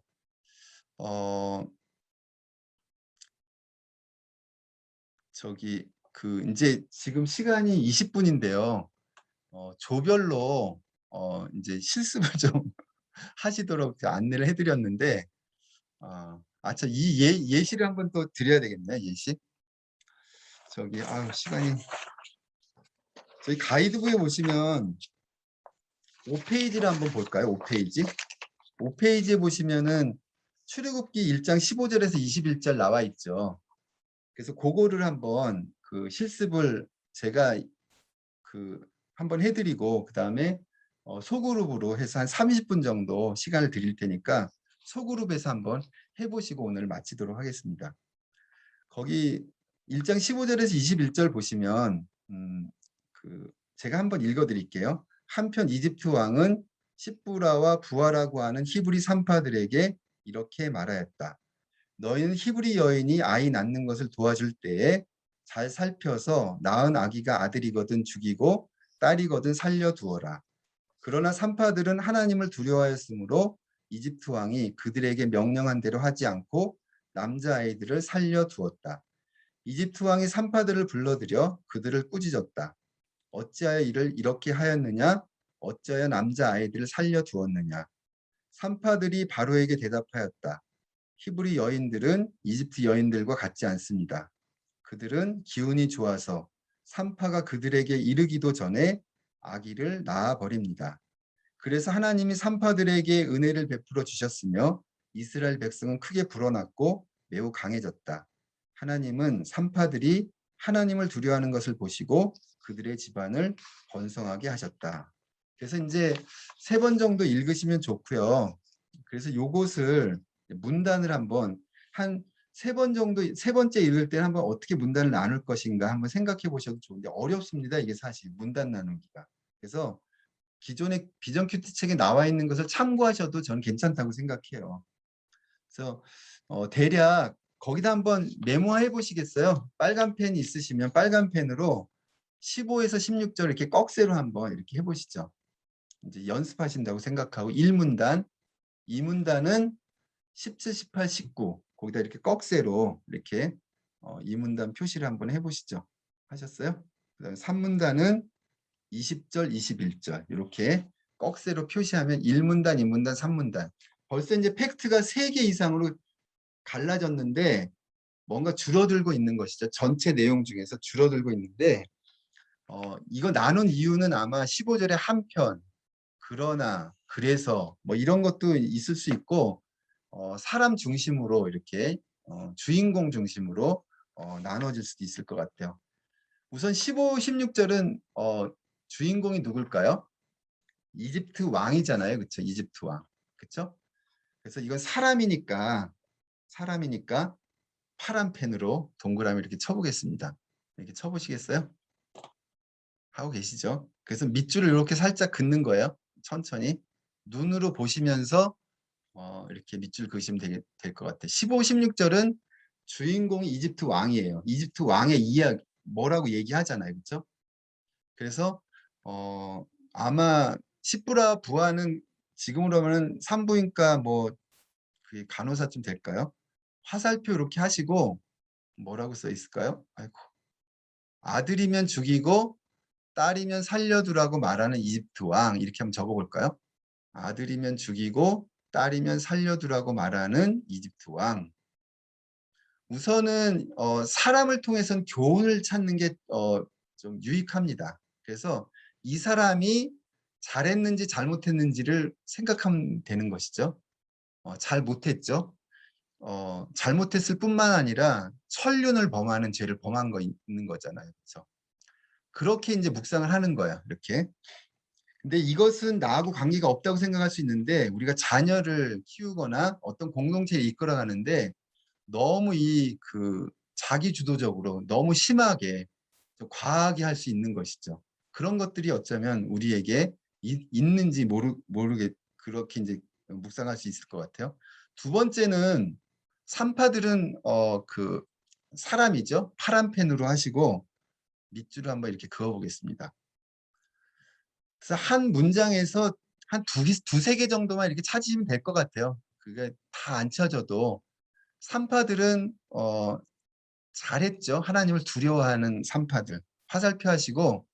이제 지금 시간이 20분인데요. 조별로 이제 실습을 좀 하시도록 안내를 해드렸는데 참 이 예시를 한번 또 드려야 되겠네. 예시. 시간이 저희 가이드북에 보시면 5페이지를 한번 볼까요? 5페이지. 5페이지에 보시면은 출애굽기 1장 15절에서 21절 나와 있죠. 그래서 그거를 한번 그 실습을 제가 한번 해드리고, 그 다음에 소그룹으로 해서 한 30분 정도 시간을 드릴 테니까 소그룹에서 한번 해보시고 오늘 마치도록 하겠습니다. 거기 1장 15절에서 21절 보시면 제가 한번 읽어드릴게요. 한편 이집트 왕은 시브라와 부하라고 하는 히브리 산파들에게 이렇게 말하였다. 너희는 히브리 여인이 아이 낳는 것을 도와줄 때에 잘 살펴서 낳은 아기가 아들이거든 죽이고 딸이거든 살려두어라. 그러나 산파들은 하나님을 두려워하였으므로 이집트 왕이 그들에게 명령한 대로 하지 않고 남자아이들을 살려두었다. 이집트 왕이 산파들을 불러들여 그들을 꾸짖었다. 어찌하여 이를 이렇게 하였느냐? 어찌하여 남자아이들을 살려두었느냐? 산파들이 바로에게 대답하였다. 히브리 여인들은 이집트 여인들과 같지 않습니다. 그들은 기운이 좋아서 산파가 그들에게 이르기도 전에 아기를 낳아버립니다. 그래서 하나님이 산파들에게 은혜를 베풀어 주셨으며 이스라엘 백성은 크게 불어났고 매우 강해졌다. 하나님은 산파들이 하나님을 두려워하는 것을 보시고 그들의 집안을 번성하게 하셨다. 그래서 이제 3번 정도 읽으시면 좋고요. 그래서 요것을 문단을 한번 한 3번 정도, 3번째 읽을 때는 한번 어떻게 문단을 나눌 것인가 한번 생각해 보셔도 좋은데 어렵습니다. 이게 사실 문단 나누기가. 그래서 기존의 비전 큐티 책에 나와 있는 것을 참고하셔도 저는 괜찮다고 생각해요. 그래서 대략 거기다 한번 메모해 보시겠어요? 빨간 펜 있으시면 빨간 펜으로 15에서 16절 이렇게 꺽쇠로 한번 이렇게 해보시죠. 이제 연습하신다고 생각하고 1문단, 2문단은 17, 18, 19 거기다 이렇게 꺽쇠로 이렇게 2문단 표시를 한번 해보시죠. 하셨어요? 그다음에 3문단은 20절, 21절 이렇게 꺽쇠로 표시하면 1문단, 2문단, 3문단 벌써 이제 팩트가 3개 이상으로 갈라졌는데 뭔가 줄어들고 있는 것이죠. 전체 내용 중에서 줄어들고 있는데 이거 나눈 이유는 아마 15절에 한편, 그러나, 그래서 뭐 이런 것도 있을 수 있고 사람 중심으로 이렇게 주인공 중심으로 나눠질 수도 있을 것 같아요. 우선 15, 16절은 주인공이 누굴까요? 이집트 왕이잖아요. 그렇죠? 이집트 왕. 그렇죠? 그래서 이건 사람이니까 파란 펜으로 동그라미 이렇게 쳐보겠습니다. 이렇게 쳐보시겠어요? 하고 계시죠? 그래서 밑줄을 이렇게 살짝 긋는 거예요. 천천히. 눈으로 보시면서 이렇게 밑줄 그으시면 될 것 같아요. 15, 16절은 주인공이 이집트 왕이에요. 이집트 왕의 이야기, 뭐라고 얘기하잖아요. 그렇죠? 그래서 아마 시브라 부하는 지금으로 하면 산부인과 뭐 그 간호사쯤 될까요? 화살표 이렇게 하시고 뭐라고 써 있을까요? 아이고. 아들이면 죽이고 딸이면 살려두라고 말하는 이집트 왕 이렇게 한번 적어볼까요? 아들이면 죽이고 딸이면 살려두라고 말하는 이집트 왕. 우선은 사람을 통해서는 교훈을 찾는 게 좀 유익합니다. 그래서 이 사람이 잘했는지 잘못했는지를 생각하면 되는 것이죠. 잘못했죠. 잘못했을 뿐만 아니라 천륜을 범하는 죄를 범한 거 있는 거잖아요. 그렇죠? 그렇게 이제 묵상을 하는 거야. 이렇게. 근데 이것은 나하고 관계가 없다고 생각할 수 있는데 우리가 자녀를 키우거나 어떤 공동체를 이끌어가는데 너무 자기 주도적으로 너무 심하게 좀 과하게 할 수 있는 것이죠. 그런 것들이 어쩌면 우리에게 있는지 모르게 그렇게 이제 묵상할 수 있을 것 같아요. 두 번째는 산파들은 사람이죠. 파란 펜으로 하시고 밑줄을 한번 이렇게 그어 보겠습니다. 그래서 한 문장에서 한 두세 개 정도만 이렇게 찾으시면 될 것 같아요. 그게 다 안 찾아도 산파들은 잘했죠. 하나님을 두려워하는 산파들. 화살표 하시고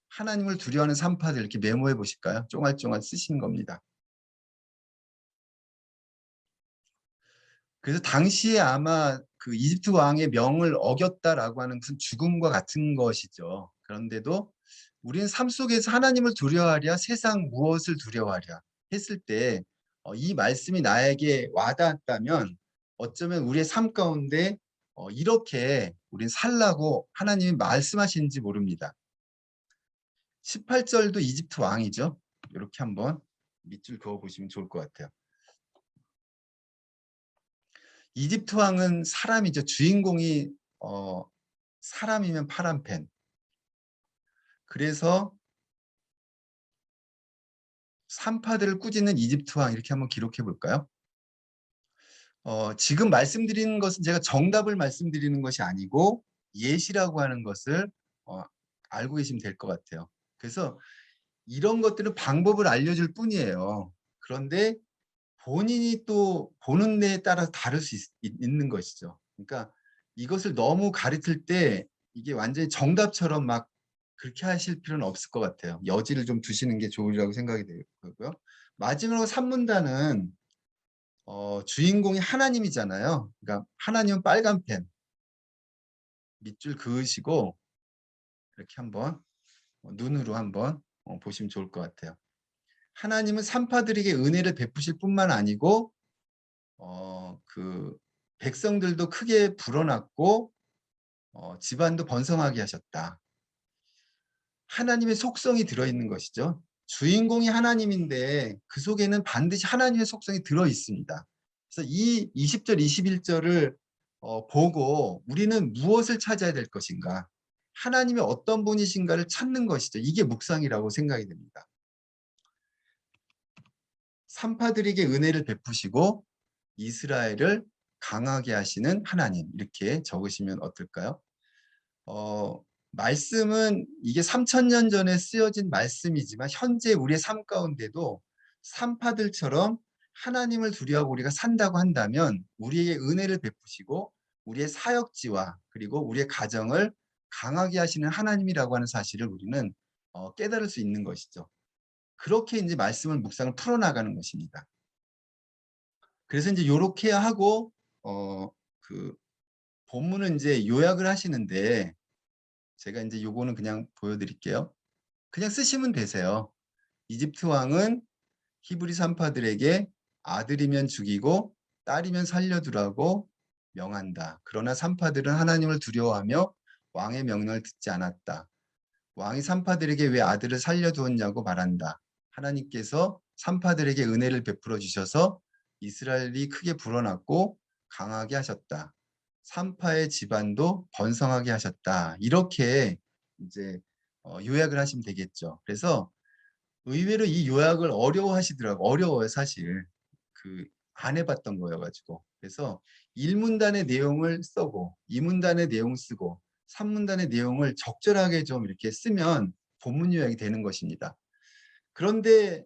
하나님을 두려워하는 산파들 이렇게 메모해 보실까요? 쫑알쫑알 쓰신 겁니다. 그래서 당시에 아마 그 이집트 왕의 명을 어겼다라고 하는 무슨 죽음과 같은 것이죠. 그런데도 우리는 삶 속에서 하나님을 두려워하랴 세상 무엇을 두려워하랴 했을 때 이 말씀이 나에게 와닿았다면 어쩌면 우리의 삶 가운데 이렇게 우린 살라고 하나님이 말씀하시는지 모릅니다. 18절도 이집트 왕이죠. 이렇게 한번 밑줄 그어 보시면 좋을 것 같아요. 이집트 왕은 사람이죠. 주인공이 사람이면 파란펜. 그래서 산파들을 꾸짖는 이집트 왕 이렇게 한번 기록해 볼까요? 지금 말씀드리는 것은 제가 정답을 말씀드리는 것이 아니고 예시라고 하는 것을 알고 계시면 될 것 같아요. 그래서 이런 것들은 방법을 알려줄 뿐이에요. 그런데 본인이 또 보는 데에 따라서 다를 수 있는 것이죠. 그러니까 이것을 너무 가르칠 때 이게 완전히 정답처럼 막 그렇게 하실 필요는 없을 것 같아요. 여지를 좀 두시는 게 좋으리라고 생각이 되고요. 마지막으로 산문단은 주인공이 하나님이잖아요. 그러니까 하나님은 빨간 펜 밑줄 그으시고 이렇게 한번 눈으로 한번 보시면 좋을 것 같아요. 하나님은 산파들에게 은혜를 베푸실 뿐만 아니고 그 백성들도 크게 불어났고 집안도 번성하게 하셨다. 하나님의 속성이 들어있는 것이죠. 주인공이 하나님인데 그 속에는 반드시 하나님의 속성이 들어있습니다. 그래서 이 20절, 21절을 보고 우리는 무엇을 찾아야 될 것인가? 하나님이 어떤 분이신가를 찾는 것이죠. 이게 묵상이라고 생각이 됩니다. 산파들에게 은혜를 베푸시고 이스라엘을 강하게 하시는 하나님 이렇게 적으시면 어떨까요? 말씀은 이게 3000년 전에 쓰여진 말씀이지만 현재 우리의 삶 가운데도 산파들처럼 하나님을 두려워하고 우리가 산다고 한다면 우리에게 은혜를 베푸시고 우리의 사역지와 그리고 우리의 가정을 강하게 하시는 하나님이라고 하는 사실을 우리는 깨달을 수 있는 것이죠. 그렇게 이제 말씀을 묵상을 풀어나가는 것입니다. 그래서 이제 요렇게 하고 그 본문은 이제 요약을 하시는데 제가 이제 요거는 그냥 보여드릴게요. 그냥 쓰시면 되세요. 이집트 왕은 히브리 산파들에게 아들이면 죽이고 딸이면 살려두라고 명한다. 그러나 산파들은 하나님을 두려워하며 왕의 명령을 듣지 않았다. 왕이 산파들에게 왜 아들을 살려두었냐고 말한다. 하나님께서 산파들에게 은혜를 베풀어 주셔서 이스라엘이 크게 불어났고 강하게 하셨다. 산파의 집안도 번성하게 하셨다. 이렇게 이제 요약을 하시면 되겠죠. 그래서 의외로 이 요약을 어려워하시더라고요. 어려워요, 사실. 안 해봤던 거여가지고. 그래서 1문단의 내용을 쓰고 2문단의 내용 쓰고 3문단의 내용을 적절하게 좀 이렇게 쓰면 본문 요약이 되는 것입니다. 그런데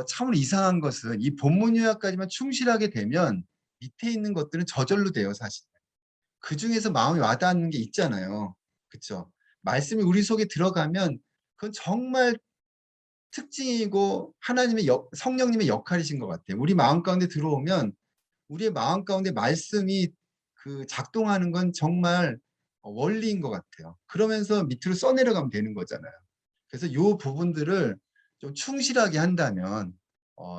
참으로 이상한 것은 이 본문 요약까지만 충실하게 되면 밑에 있는 것들은 저절로 돼요, 사실. 그 중에서 마음이 와닿는 게 있잖아요. 그렇죠? 말씀이 우리 속에 들어가면 그건 정말 특징이고 하나님의 성령님의 역할이신 것 같아요. 우리 마음 가운데 들어오면 우리의 마음 가운데 말씀이 작동하는 건 정말 원리인 것 같아요. 그러면서 밑으로 써내려가면 되는 거잖아요. 그래서 이 부분들을 좀 충실하게 한다면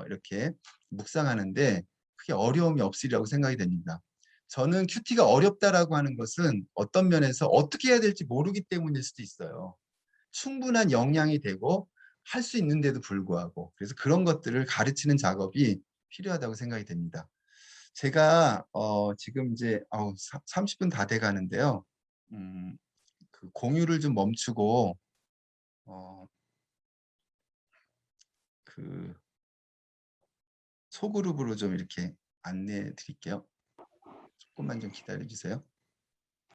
이렇게 묵상하는데 크게 어려움이 없으리라고 생각이 됩니다. 저는 큐티가 어렵다라고 하는 것은 어떤 면에서 어떻게 해야 될지 모르기 때문일 수도 있어요. 충분한 역량이 되고 할 수 있는데도 불구하고 그래서 그런 것들을 가르치는 작업이 필요하다고 생각이 됩니다. 제가 지금 이제 30분 다 돼 가는데요. 그 공유를 좀 멈추고 그 소그룹으로 좀 이렇게 안내해 드릴게요. 조금만 좀 기다려 주세요.